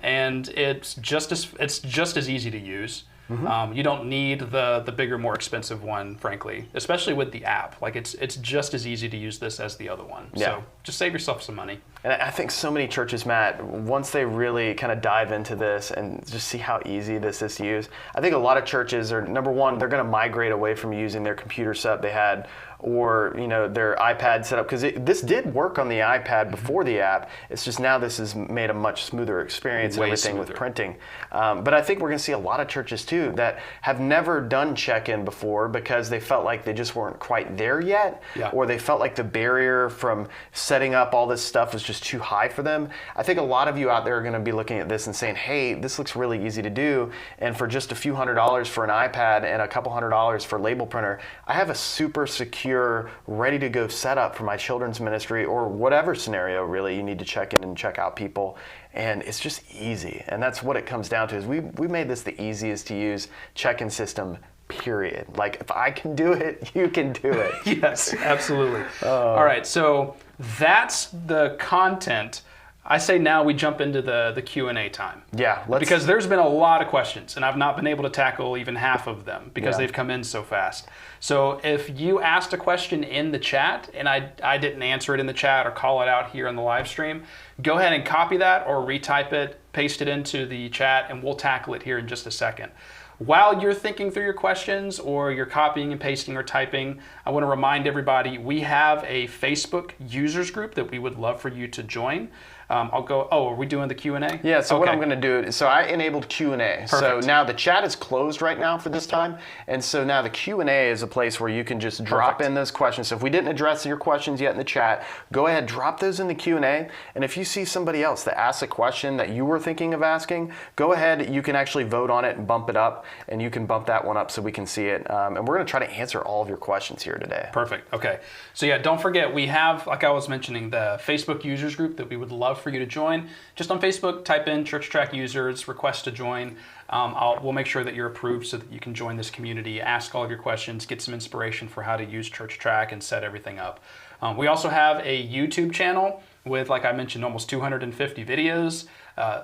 And it's just as easy to use. You don't need the bigger, more expensive one, frankly, especially with the app. Like it's just as easy to use this as the other one. Yeah. So just save yourself some money. And I think so many churches, Matt, once they really kind of dive into this and just see how easy this is to use, I think a lot of churches are, number one, they're going to migrate away from using their computer setup they had or their iPad setup, because this did work on the iPad before the app. It's just now this has made a much smoother experience and everything with printing. But I think we're going to see a lot of churches too that have never done check-in before because they felt like they just weren't quite there yet, or they felt like the barrier from setting up all this stuff was just too high for them. I think a lot of you out there are going to be looking at this and saying, hey, this looks really easy to do, and for just a few $100s for an iPad and a couple $100s for a label printer, I have a super secure, ready to go setup for my children's ministry or whatever scenario really you need to check in and check out people. And it's just easy. And that's what it comes down to is we made this the easiest to use check-in system, period. Like if I can do it, you can do it. Yes, absolutely. All right, so that's the content. I say now we jump into the Q&A time. Yeah. Because there's been a lot of questions, and I've not been able to tackle even half of them because they've come in so fast. So if you asked a question in the chat and I didn't answer it in the chat or call it out here on the live stream, go ahead and copy that or retype it, paste it into the chat, and we'll tackle it here in just a second. While you're thinking through your questions or you're copying and pasting or typing, I want to remind everybody we have a Facebook users group that we would love for you to join. I'll go, oh, are we doing the Q&A? Yeah, so what Okay. I'm going to do, so I enabled Q&A. So Perfect. now the chat is closed right now for this time, and so now the Q&A is a place where you can just drop Perfect. in those questions. So if we didn't address your questions yet in the chat, go ahead, drop those in the Q&A, and if you see somebody else that asks a question that you were thinking of asking, go ahead, you can actually vote on it and bump it up, and you can bump that one up so we can see it. And we're going to try to answer all of your questions here today. Perfect. Okay. So yeah, don't forget, we have, like I was mentioning, the Facebook users group that we would love for you to join. Just on Facebook, type in ChurchTrac users, request to join. We'll make sure that you're approved so that you can join this community, ask all of your questions, get some inspiration for how to use ChurchTrac and set everything up. We also have a YouTube channel with, like I mentioned, almost 250 videos.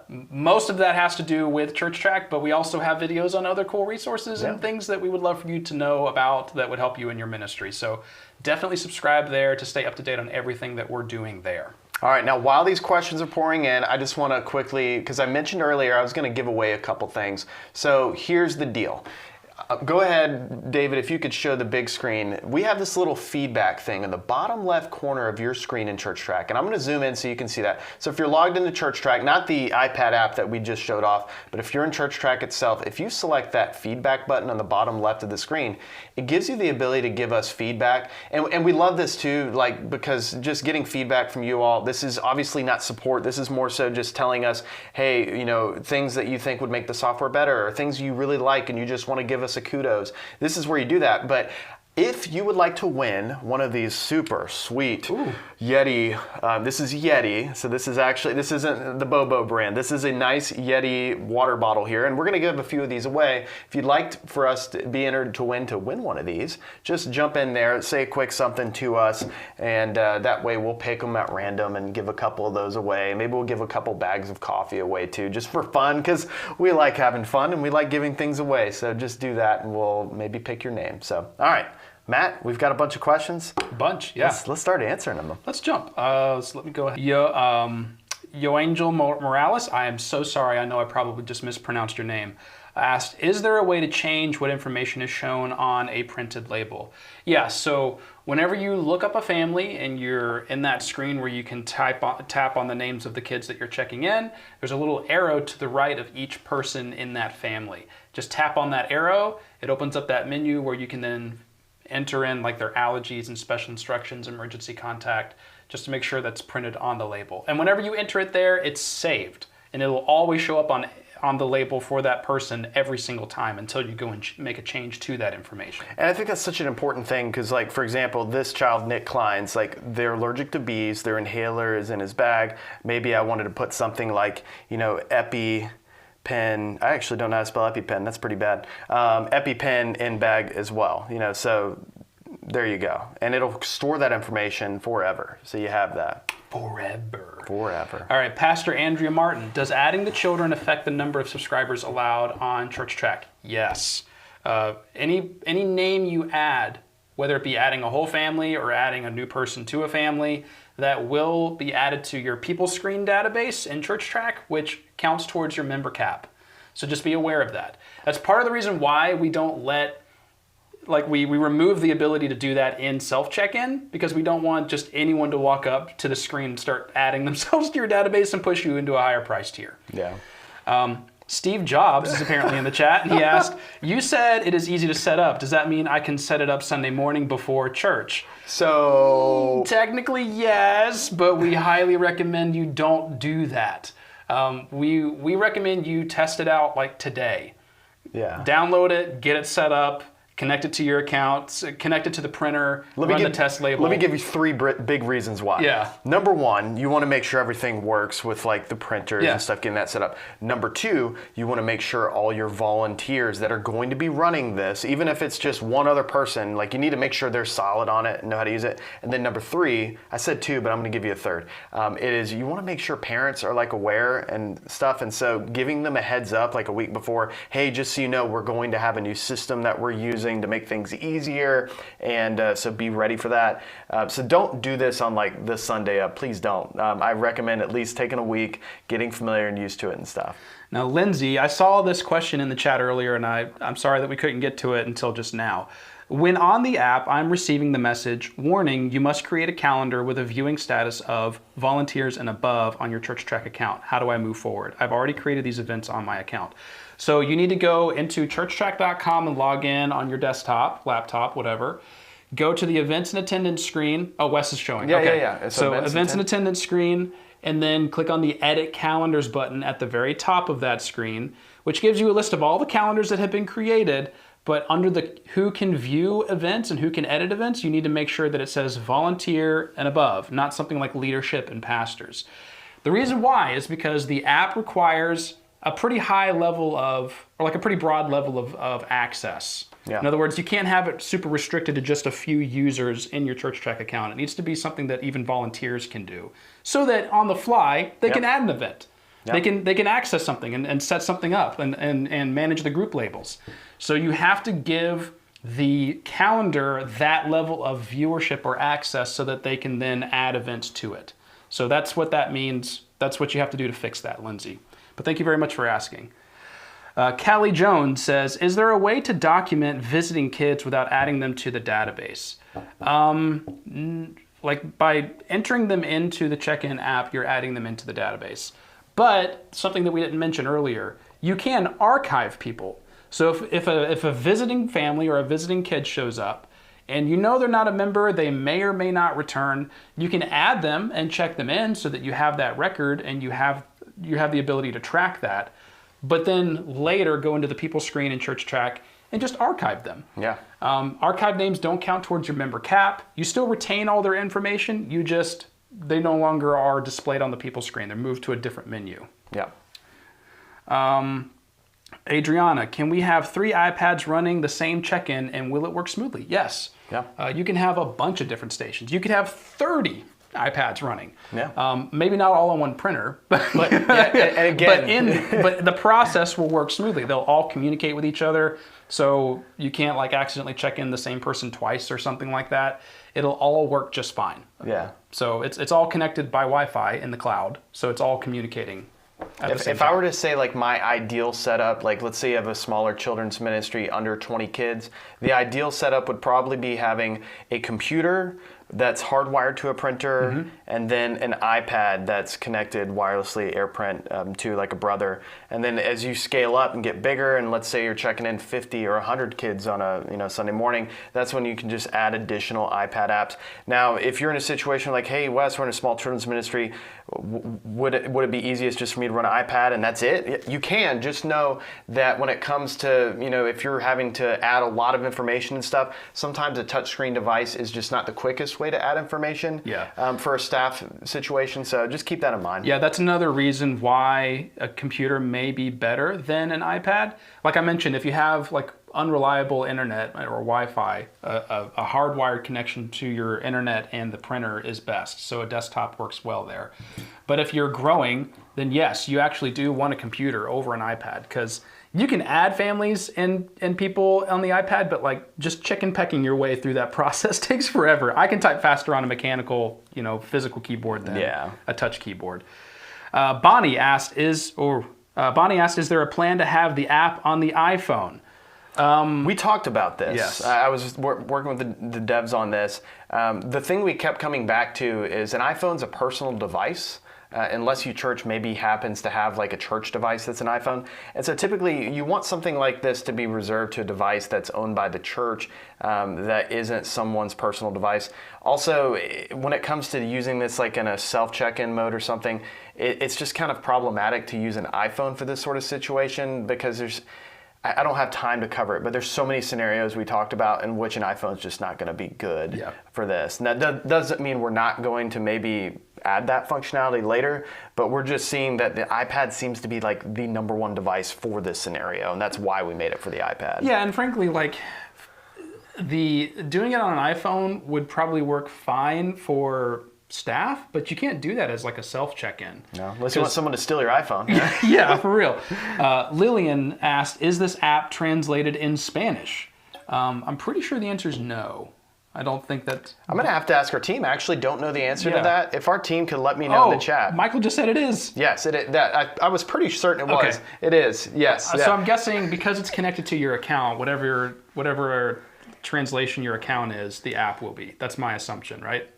Most of that has to do with ChurchTrac, but we also have videos on other cool resources and things that we would love for you to know about that would help you in your ministry. So definitely subscribe there to stay up to date on everything that we're doing there. All right, now while these questions are pouring in, I just want to quickly, because I mentioned earlier I was going to give away a couple things. So here's the deal. Go ahead, David, if you could show the big screen. We have this little feedback thing in the bottom left corner of your screen in ChurchTrac, and I'm going to zoom in so you can see that. So if you're logged into ChurchTrac, not the iPad app that we just showed off, but if you're in ChurchTrac itself, if you select that feedback button on the bottom left of the screen, it gives you the ability to give us feedback. And we love this too, like, because just getting feedback from you all, this is obviously not support. This is more so just telling us, hey, you know, things that you think would make the software better, or things you really like and you just want to give us a kudos. This is where you do that. But if you would like to win one of these super sweet Yeti, this is Yeti, so this isn't the Bobo brand. This is a nice Yeti water bottle here, and we're going to give a few of these away. If you'd like for us to be entered to win one of these, just jump in there, say a quick something to us, and that way we'll pick them at random and give a couple of those away. Maybe we'll give a couple bags of coffee away too, just for fun, because we like having fun and we like giving things away. So just do that, and we'll maybe pick your name. So, all right. Matt, we've got a bunch of questions. Yeah. Let's start answering them. Let's jump. So let me go ahead. Yo Angel Morales, I am so sorry. I know I probably just mispronounced your name. Asked, is there a way to change what information is shown on a printed label? Yeah, so whenever you look up a family and you're in that screen where you can tap on the names of the kids that you're checking in, there's a little arrow to the right of each person in that family. Just tap on that arrow. It opens up that menu where you can then enter in like their allergies and special instructions, emergency contact, just to make sure that's printed on the label. And whenever you enter it there, it's saved, and it'll always show up on the label for that person every single time until you go and make a change to that information. And I think that's such an important thing, because, like, for example, this child, Nick Klein's, like, they're allergic to bees, their inhaler is in his bag. Maybe I wanted to put something like, you know, EpiPen. I actually don't know how to spell EpiPen. That's pretty bad. EpiPen in bag as well. You know, so there you go, and it'll store that information forever. So you have that Forever. forever. All right, Pastor Andrea Martin. Does adding the children affect the number of subscribers allowed on ChurchTrac? Yes. Any name you add, whether it be adding a whole family or adding a new person to a family, that will be added to your people screen database in ChurchTrac, which counts towards your member cap. So just be aware of that. That's part of the reason why we don't we remove the ability to do that in self-check-in, because we don't want just anyone to walk up to the screen and start adding themselves to your database and push you into a higher price tier. Yeah. Steve Jobs is apparently in the chat, and he asked, you said it is easy to set up. Does that mean I can set it up Sunday morning before church? So Technically, yes, but we highly recommend you don't do that. We recommend you test it out like today. yeah. Download it, get it set up, connect it to your account, connect it to the printer, run the test label. Let me give you three big reasons why. Yeah. Number one, you want to make sure everything works with like the printers and stuff, getting that set up. Number two, you want to make sure all your volunteers that are going to be running this, even if it's just one other person, like you need to make sure they're solid on it and know how to use it. And then number three, I said two, but I'm going to give you a third. It is you want to make sure parents are like aware and stuff. And so giving them a heads up like a week before, hey, just so you know, we're going to have a new system that we're using to make things easier, and so be ready for that. So don't do this on like this Sunday up. Please don't. I recommend at least taking a week, getting familiar and used to it and stuff. Now, Lindsay, I saw this question in the chat earlier, and I'm sorry that we couldn't get to it until just now. When on the app, I'm receiving the message, warning, you must create a calendar with a viewing status of volunteers and above on your ChurchTrac account. How do I move forward? I've already created these events on my account. So you need to go into churchtrac.com and log in on your desktop, laptop, whatever. Go to the events and attendance screen. Oh, Wes is showing. Yeah. So events and attendance screen, and then click on the edit calendars button at the very top of that screen, which gives you a list of all the calendars that have been created. But under the who can view events and who can edit events, you need to make sure that it says volunteer and above, not something like leadership and pastors. The reason why is because the app requires a pretty high level of, or like a pretty broad level of access. Yeah. In other words, you can't have it super restricted to just a few users in your ChurchTrac account. It needs to be something that even volunteers can do, so that on the fly, they can add an event. Yep. They can access something and set something up and manage the group labels. So you have to give the calendar that level of viewership or access so that they can then add events to it. So that's what that means. That's what you have to do to fix that, Lindsay. But thank you very much for asking. Callie Jones says, is there a way to document visiting kids without adding them to the database? Like by entering them into the check-in app, you're adding them into the database. But something that we didn't mention earlier, you can archive people. So if a visiting family or a visiting kid shows up and you know they're not a member, they may or may not return, you can add them and check them in so that you have that record and you have the ability to track that. But then later go into the people screen in ChurchTrac and just archive them. Yeah. Archive names don't count towards your member cap. You still retain all their information, they no longer are displayed on the people screen. They're moved to a different menu. Yeah. Adriana, can we have 3 iPads running the same check-in and will it work smoothly? Yes. Yeah. You can have a bunch of different stations. You could have 30 iPads running. Yeah. Maybe not all on one printer, but and again, but the process will work smoothly. They'll all communicate with each other, so you can't like accidentally check in the same person twice or something like that. It'll all work just fine. Yeah. So it's all connected by Wi-Fi in the cloud, so it's all communicating. If I were to say like my ideal setup, like let's say you have a smaller children's ministry under 20 kids, the ideal setup would probably be having a computer that's hardwired to a printer, and then an iPad that's connected wirelessly AirPrint to like a brother. And then as you scale up and get bigger, and let's say you're checking in 50 or 100 kids on a Sunday morning, that's when you can just add additional iPad apps. Now, if you're in a situation like, hey, Wes, we're in a small children's ministry, would it be easiest just for me to run an iPad and that's it? You can. Just know that when it comes to, if you're having to add a lot of information and stuff, sometimes a touchscreen device is just not the quickest way to add information for a staff situation. So just keep that in mind. Yeah, that's another reason why a computer may be better than an iPad. Like I mentioned, if you have like unreliable internet or Wi-Fi, a hardwired connection to your internet and the printer is best. So a desktop works well there. But if you're growing, then yes, you actually do want a computer over an iPad, because you can add families and people on the iPad, but like just chicken pecking your way through that process takes forever. I can type faster on a mechanical, physical keyboard than a touch keyboard. Bonnie asked, is there a plan to have the app on the iPhone? We talked about this. Yes. I was working with the devs on this. The thing we kept coming back to is an iPhone's a personal device. Unless your church maybe happens to have like a church device that's an iPhone. And so typically you want something like this to be reserved to a device that's owned by the church that isn't someone's personal device. Also, when it comes to using this like in a self-check-in mode or something, it's just kind of problematic to use an iPhone for this sort of situation, because I don't have time to cover it, but there's so many scenarios we talked about in which an iPhone's just not going to be good for this. And that doesn't mean we're not going to maybe add that functionality later, but we're just seeing that the iPad seems to be like the #1 device for this scenario, and that's why we made it for the iPad. Yeah, and frankly, like doing it on an iPhone would probably work fine for staff, but you can't do that as like a self check-in. No, unless you want someone to steal your iPhone. Yeah, for real. Lillian asked, is this app translated in Spanish? I'm pretty sure the answer is no. I don't think that... I'm going to have to ask our team. I actually don't know the answer to that. If our team could let me know in the chat. Michael just said it is. Yes, it is. I was pretty certain it was. It is, yes. So I'm guessing because it's connected to your account, whatever translation your account is, the app will be. That's my assumption, right?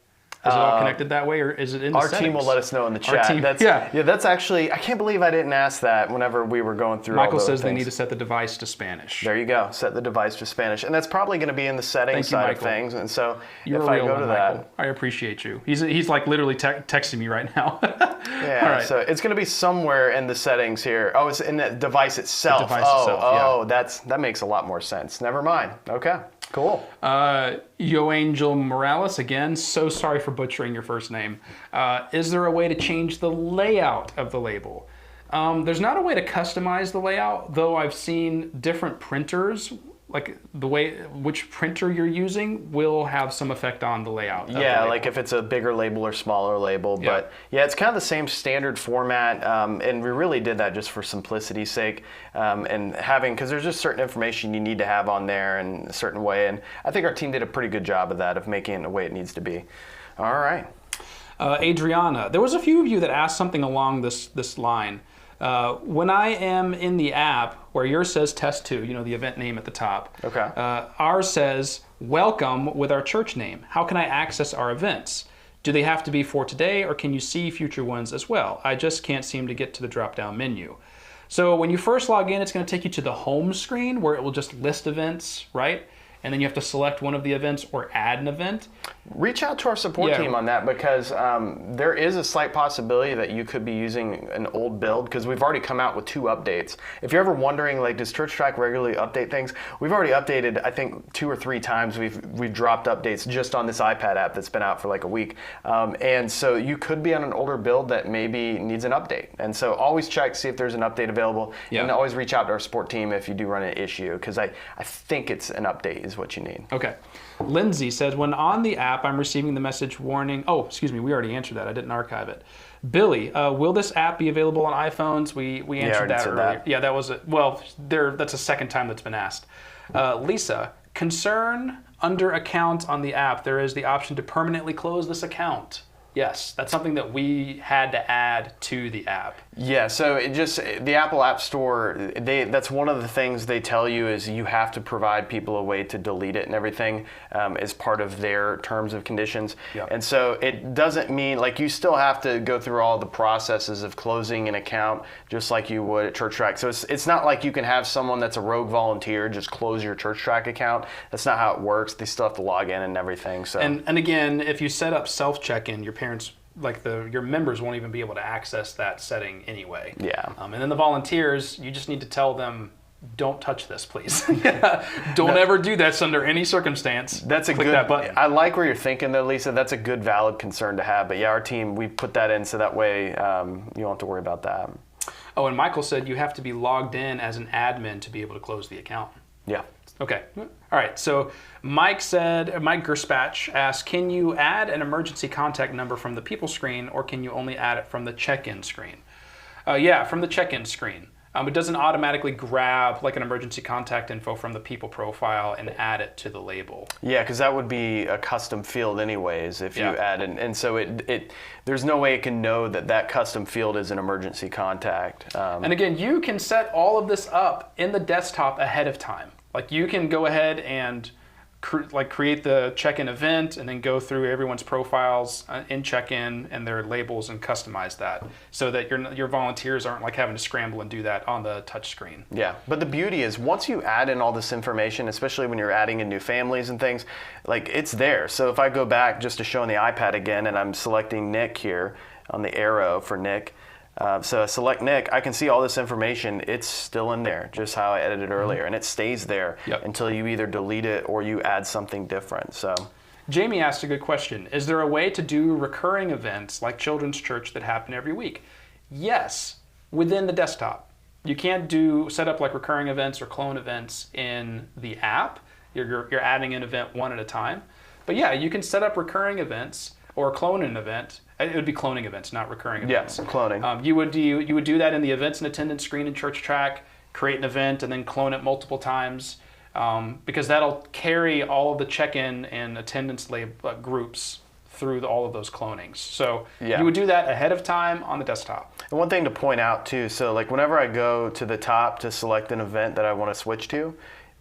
Is it all connected that way, or is it in the Our settings? team will let us know in the chat. That's actually, I can't believe I didn't ask that whenever we were going through Michael all says things. they need to set the device to Spanish. There you go. Set the device to Spanish. And that's probably going to be in the settings side of things. And so You're if a I real go one, to Michael. that. I appreciate you. He's like literally texting me right now. Yeah, all right. So it's going to be somewhere in the settings here. Oh, it's in the device itself. The device itself, that makes a lot more sense. Never mind. Okay. Cool. Yo Angel Morales, again, so sorry for butchering your first name. Is there a way to change the layout of the label? There's not a way to customize the layout, though I've seen different printers, like the way which printer you're using will have some effect on the layout. Yeah, like if it's a bigger label or smaller label. Yeah. But yeah, it's kind of the same standard format. And we really did that just for simplicity's sake. And having, because there's just certain information you need to have on there in a certain way. And I think our team did a pretty good job of that, of making it the way it needs to be. All right. Adriana, there was a few of you that asked something along this line. When I am in the app where yours says test 2, the event name at the top. Okay. Ours says welcome with our church name. How can I access our events? Do they have to be for today, or can you see future ones as well? I just can't seem to get to the drop-down menu. So when you first log in, it's going to take you to the home screen where it will just list events, right? And then you have to select one of the events or add an event. Reach out to our support team on that, because there is a slight possibility that you could be using an old build, because we've already come out with 2 updates. If you're ever wondering, like, does ChurchTrac regularly update things? We've already updated, I think, 2 or 3 times. We've dropped updates just on this iPad app that's been out for like a week. And so you could be on an older build that maybe needs an update. And so always check, see if there's an update available. Yeah. And always reach out to our support team if you do run an issue, because I think it's an update is what you need. Okay. Lindsay says, when on the app, I'm receiving the message warning. Oh, excuse me, we already answered that. I didn't archive it. Billy, will this app be available on iPhones? We answered that earlier. That. Yeah, that was that's a second time that's been asked. Lisa, concern under account on the app, there is the option to permanently close this account. Yes, that's something that we had to add to the app. Yeah, so the Apple App Store, that's one of the things they tell you is you have to provide people a way to delete it and everything as part of their terms of conditions. Yep. And so it doesn't mean, like, you still have to go through all the processes of closing an account just like you would at ChurchTrac. So it's not like you can have someone that's a rogue volunteer just close your ChurchTrac account. That's not how it works. They still have to log in and everything. So and again, if you set up self-check-in, your parents, your members won't even be able to access that setting anyway. Yeah. And then the volunteers, you just need to tell them, don't touch this, please. Don't ever do this under any circumstance. That's a Click good. that button. I like where you're thinking, though, Lisa. That's a good, valid concern to have. But yeah, our team, we put that in so that way you don't have to worry about that. Oh, and Michael said you have to be logged in as an admin to be able to close the account. Yeah. Okay. All right. So Mike Gerspatch asked, can you add an emergency contact number from the people screen, or can you only add it from the check-in screen? Yeah, from the check-in screen. It doesn't automatically grab like an emergency contact info from the people profile and add it to the label. Yeah, because that would be a custom field anyways if you add it. And so there's no way it can know that custom field is an emergency contact. And again, you can set all of this up in the desktop ahead of time. Like, you can go ahead and create the check-in event and then go through everyone's profiles in check-in and their labels and customize that so that your volunteers aren't like having to scramble and do that on the touch screen. Yeah, but the beauty is once you add in all this information, especially when you're adding in new families and things, like, it's there. So if I go back just to show on the iPad again and I'm selecting Nick here on the arrow for Nick, so I select Nick, I can see all this information. It's still in there, just how I edited earlier, and it stays there until you either delete it or you add something different. So Jamie asked a good question. Is there a way to do recurring events like Children's Church that happen every week? Yes, within the desktop. You can't set up like recurring events or clone events in the app. You're adding an event one at a time. But yeah, you can set up recurring events or clone an event. It would be cloning events, not recurring events. Yeah, cloning. You would do that in the events and attendance screen in ChurchTrac, create an event and then clone it multiple times, because that'll carry all of the check-in and attendance groups through all of those clonings. So you would do that ahead of time on the desktop. And one thing to point out too, so like whenever I go to the top to select an event that I want to switch to,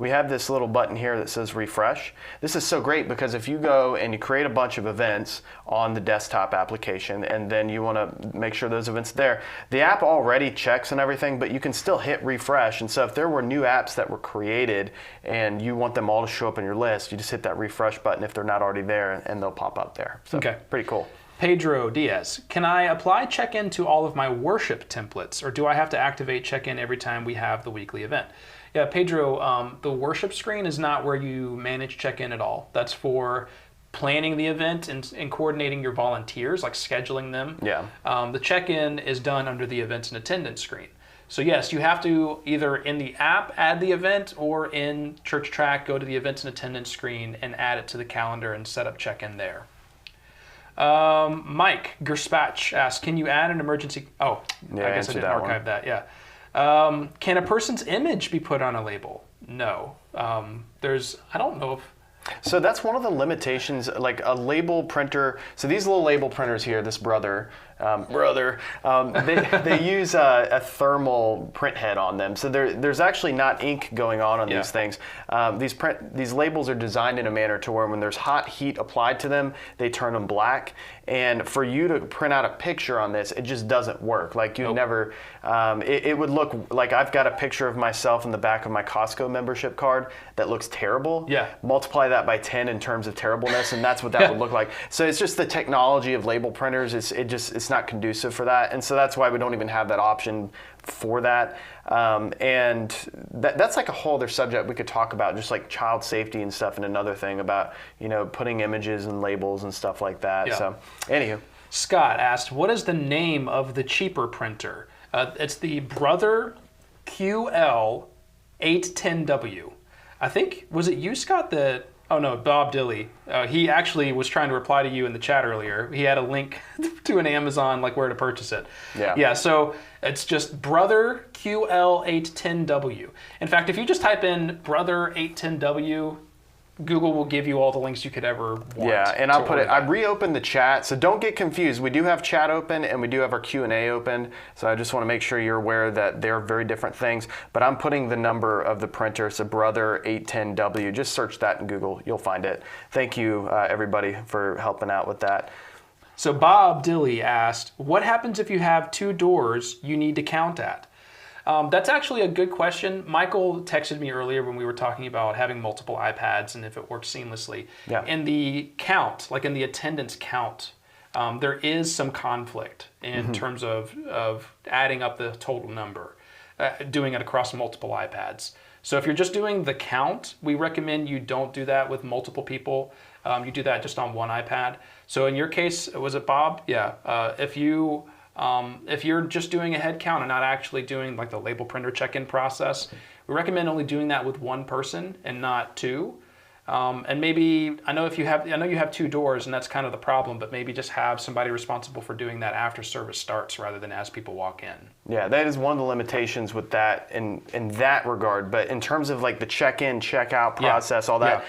we have this little button here that says refresh. This is so great because if you go and you create a bunch of events on the desktop application and then you want to make sure those events are there, the app already checks and everything, but you can still hit refresh. And so if there were new apps that were created and you want them all to show up on your list, you just hit that refresh button if they're not already there and they'll pop up there. So pretty cool. Pedro Diaz, can I apply check-in to all of my worship templates, or do I have to activate check-in every time we have the weekly event? Yeah, Pedro, the worship screen is not where you manage check-in at all. That's for planning the event and coordinating your volunteers, like scheduling them. Yeah. The check-in is done under the events and attendance screen. So yes, you have to either in the app add the event, or in ChurchTrac go to the events and attendance screen and add it to the calendar and set up check-in there. Mike Gerspatch asks, can you add an emergency? Oh, yeah, I guess I didn't archive that. Yeah. Can a person's image be put on a label? No. I don't know if. So that's one of the limitations, like a label printer. So these little label printers here, this Brother, they use a thermal print head on them. So there's actually not ink going on these things. These labels are designed in a manner to where when there's hot heat applied to them, they turn them black. And for you to print out a picture on this, it just doesn't work. Like you never, it would look like I've got a picture of myself in the back of my Costco membership card that looks terrible. Yeah. Multiply that by 10 in terms of terribleness, and that's what that would look like. So it's just the technology of label printers. It's not conducive for that, and so that's why we don't even have that option for that. And that's like a whole other subject we could talk about, just like child safety and stuff, and another thing about putting images and labels and stuff like that. Yeah. So anywho, Scott asked, what is the name of the cheaper printer? It's the Brother QL 810W. I think, was it you, Scott, that... Oh no, Bob Dilly. He actually was trying to reply to you in the chat earlier. He had a link to an Amazon, like where to purchase it. Yeah. Yeah, so it's just Brother QL810W. In fact, if you just type in Brother 810W, Google will give you all the links you could ever want. Yeah, and I'll put it, I reopened the chat, so don't get confused. We do have chat open and we do have our Q&A open, so I just want to make sure you're aware that they're very different things. But I'm putting the number of the printer, so Brother 810W. Just search that in Google, you'll find it. Thank you, everybody, for helping out with that. So Bob Dilly asked, what happens if you have 2 doors you need to count at? That's actually a good question. Michael texted me earlier when we were talking about having multiple iPads and if it works seamlessly. Yeah. In the count, like in the attendance count, there is some conflict in terms of adding up the total number, doing it across multiple iPads. So if you're just doing the count, we recommend you don't do that with multiple people. You do that just on one iPad. So in your case, was it Bob? Yeah. If you're just doing a head count and not actually doing like the label printer check-in process, we recommend only doing that with one person and not 2. And maybe, I know you have 2 doors and that's kind of the problem, but maybe just have somebody responsible for doing that after service starts rather than as people walk in. Yeah, that is one of the limitations with that in that regard. But in terms of like the check-in, check-out process, all that,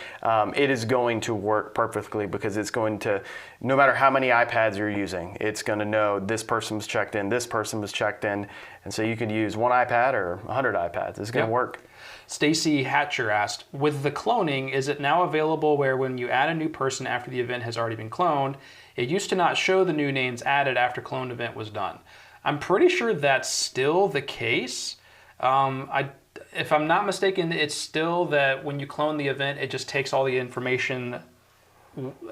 it is going to work perfectly because it's going to, no matter how many iPads you're using, it's going to know this person was checked in, this person was checked in. And so you could use 1 iPad or 100 iPads. It's going to work. Stacy Hatcher asked, with the cloning, is it now available where when you add a new person after the event has already been cloned, it used to not show the new names added after cloned event was done? I'm pretty sure that's still the case. If I'm not mistaken, it's still that when you clone the event, it just takes all the information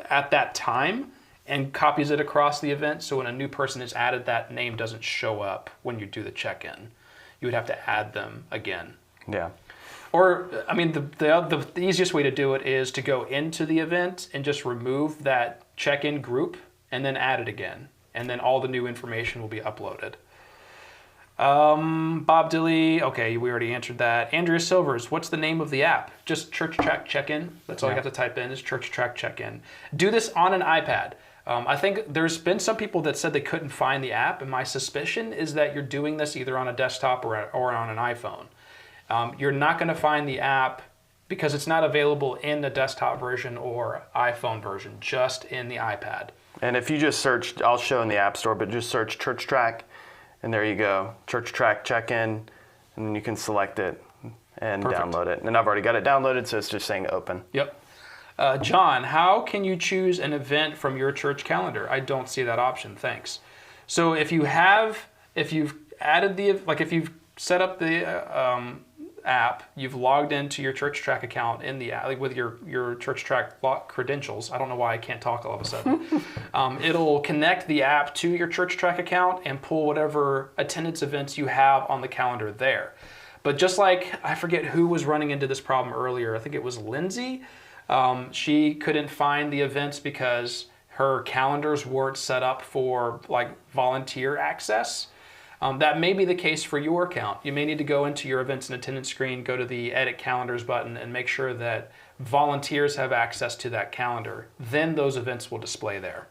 at that time and copies it across the event. So when a new person is added, that name doesn't show up when you do the check-in. You would have to add them again. Yeah. Or, I mean, the easiest way to do it is to go into the event and just remove that check-in group and then add it again. And then all the new information will be uploaded. Bob Dilly, okay, we already answered that. Andrea Silvers, what's the name of the app? Just ChurchTrac Check-In. That's all you have to type in is ChurchTrac Check-In. Do this on an iPad. I think there's been some people that said they couldn't find the app, and my suspicion is that you're doing this either on a desktop or on an iPhone. You're not going to find the app because it's not available in the desktop version or iPhone version, just in the iPad. And if you just search, I'll show in the App Store, but just search ChurchTrac, and there you go. ChurchTrac Check-In, and then you can select it. and Perfect. download it. And I've already got it downloaded, so it's just saying open. Yep. John, how can you choose an event from your church calendar? I don't see that option, thanks. So if you've added if you've set up the app, you've logged into your ChurchTrac account in the app, like with your ChurchTrac credentials. I don't know why I can't talk all of a sudden. It'll connect the app to your ChurchTrac account and pull whatever attendance events you have on the calendar there. But just like, I forget who was running into this problem earlier. I think it was Lindsay. She couldn't find the events because her calendars weren't set up for like volunteer access. That may be the case for your account. You may need to go into your events and attendance screen, go to the edit calendars button and make sure that volunteers have access to that calendar. Then those events will display there.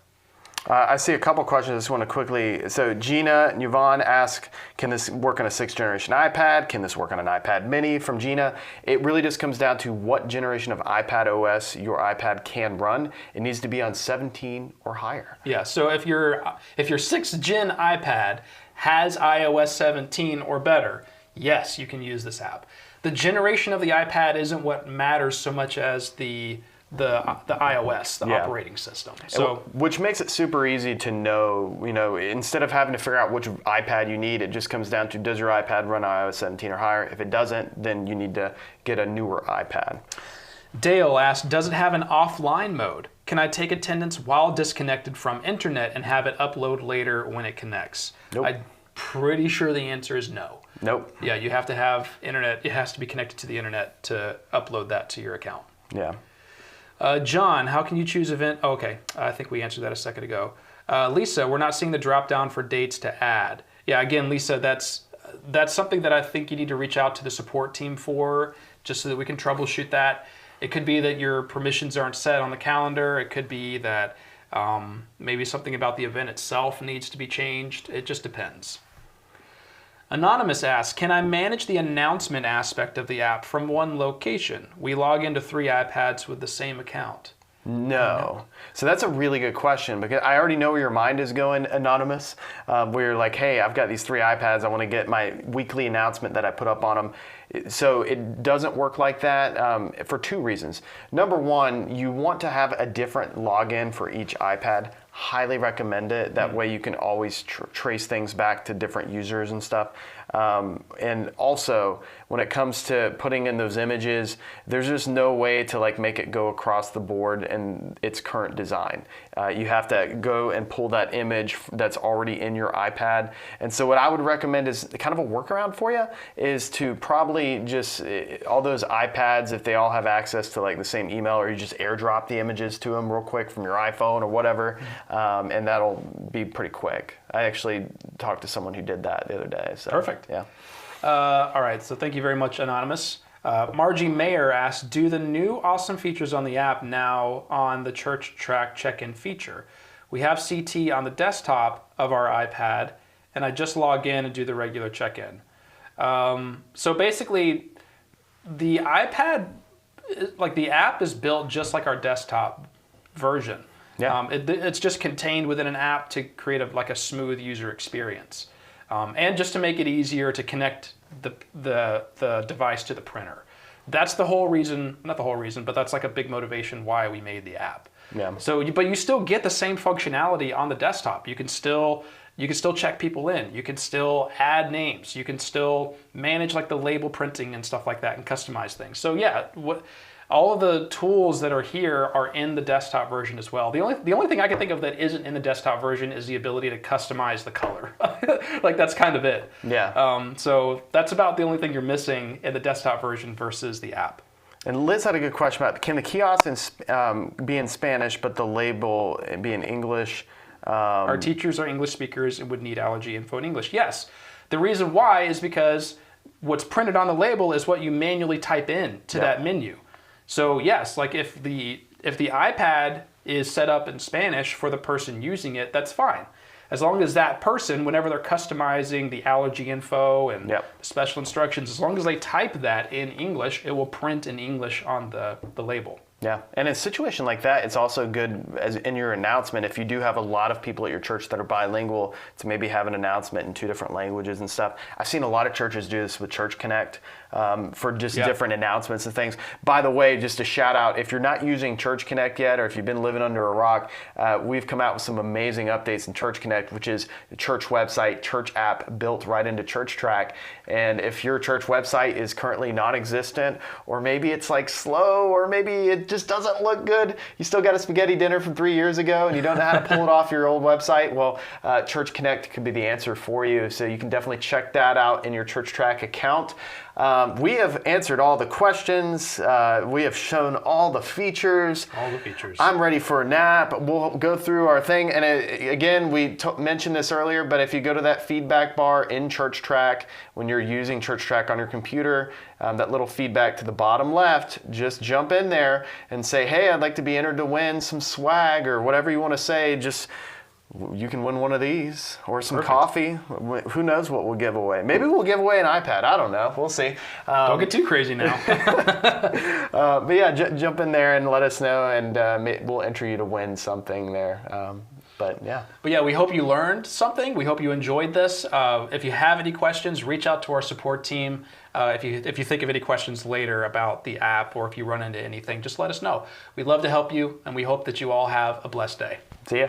I see a couple questions I just want to quickly. So Gina and Yvonne ask, can this work on a 6th generation iPad? Can this work on an iPad mini? From Gina, it really just comes down to what generation of iPad OS your iPad can run. It needs to be on 17 or higher. Yeah, so if your 6th gen iPad has iOS 17 or better, yes, you can use this app. The generation of the iPad isn't what matters so much as the iOS, the operating system. So, which makes it super easy to know, instead of having to figure out which iPad you need, it just comes down to, does your iPad run iOS 17 or higher? If it doesn't, then you need to get a newer iPad. Dale asked, does it have an offline mode? Can I take attendance while disconnected from internet and have it upload later when it connects? Nope. I'm pretty sure the answer is no. Nope. Yeah, you have to have internet. It has to be connected to the internet to upload that to your account. Yeah. John, how can you choose event? Oh, okay, I think we answered that a second ago. Lisa, we're not seeing the drop down for dates to add. Yeah, again, Lisa, that's something that I think you need to reach out to the support team for, just so that we can troubleshoot that. It could be that your permissions aren't set on the calendar. It could be that maybe something about the event itself needs to be changed. It just depends. Anonymous asks, can I manage the announcement aspect of the app from one location? We log into 3 iPads with the same account. No. So that's a really good question, because I already know where your mind is going, Anonymous. Where you're like, hey, I've got these 3 iPads. I want to get my weekly announcement that I put up on them. So it doesn't work like that for 2 reasons. Number one, you want to have a different login for each iPad. Highly recommend it. That way you can always trace things back to different users and stuff. And also, when it comes to putting in those images, there's just no way to like make it go across the board in its current design. You have to go and pull that image that's already in your iPad. And so what I would recommend is kind of a workaround for you is to probably just, all those iPads, if they all have access to like the same email, or you just airdrop the images to them real quick from your iPhone or whatever, and that'll be pretty quick. I actually talked to someone who did that the other day. So, perfect. Yeah. All right, so thank you very much, Anonymous. Margie Mayer asked, do the new awesome features on the app now on the ChurchTrac check-in feature? We have CT on the desktop of our iPad, and I just log in and do the regular check-in. So basically, the iPad, like the app is built just like our desktop version. Yeah. It's just contained within an app to create a smooth user experience. And just to make it easier to connect the device to the printer. That's the whole reason, not the whole reason, but that's like a big motivation why we made the app. Yeah. So, but you still get the same functionality on the desktop. You can still check people in. You can still add names. You can still manage like the label printing and stuff like that and customize things. So yeah, all of the tools that are here are in the desktop version as well. The only thing I can think of that isn't in the desktop version is the ability to customize the color. Like that's kind of it. Yeah. So that's about the only thing you're missing in the desktop version versus the app. And Liz had a good question about, can the kiosk be in Spanish, but the label be in English? Our teachers are English speakers and would need allergy info in English. Yes. The reason why is because what's printed on the label is what you manually type in to that menu. So yes, like if the iPad is set up in Spanish for the person using it, that's fine. As long as that person, whenever they're customizing the allergy info and the special instructions, as long as they type that in English, it will print in English on the label. Yeah, and in a situation like that, it's also good as in your announcement, if you do have a lot of people at your church that are bilingual, to maybe have an announcement in 2 different languages and stuff. I've seen a lot of churches do this with Church Connect for just different announcements and things. By the way, just a shout out, if you're not using Church Connect yet, or if you've been living under a rock, we've come out with some amazing updates in Church Connect, which is the church website, church app built right into ChurchTrac. And if your church website is currently non-existent, or maybe it's like slow, or maybe it just doesn't look good, you still got a spaghetti dinner from 3 years ago and you don't know how to pull it off your old website, well, Church Connect could be the answer for you. So you can definitely check that out in your ChurchTrac account. We have answered all the questions. We have shown all the features. All the features. I'm ready for a nap. We'll go through our thing. And again, we mentioned this earlier, but if you go to that feedback bar in ChurchTrac, when you're using ChurchTrac on your computer, that little feedback to the bottom left, just jump in there and say, hey, I'd like to be entered to win some swag or whatever you want to say. Just you can win one of these or some coffee. Who knows what we'll give away? Maybe we'll give away an iPad. I don't know. We'll see. Don't get too crazy now. But yeah, jump in there and let us know, and we'll enter you to win something there. But yeah, we hope you learned something. We hope you enjoyed this. If you have any questions, reach out to our support team. If you think of any questions later about the app, or if you run into anything, just let us know. We'd love to help you, and we hope that you all have a blessed day. See ya.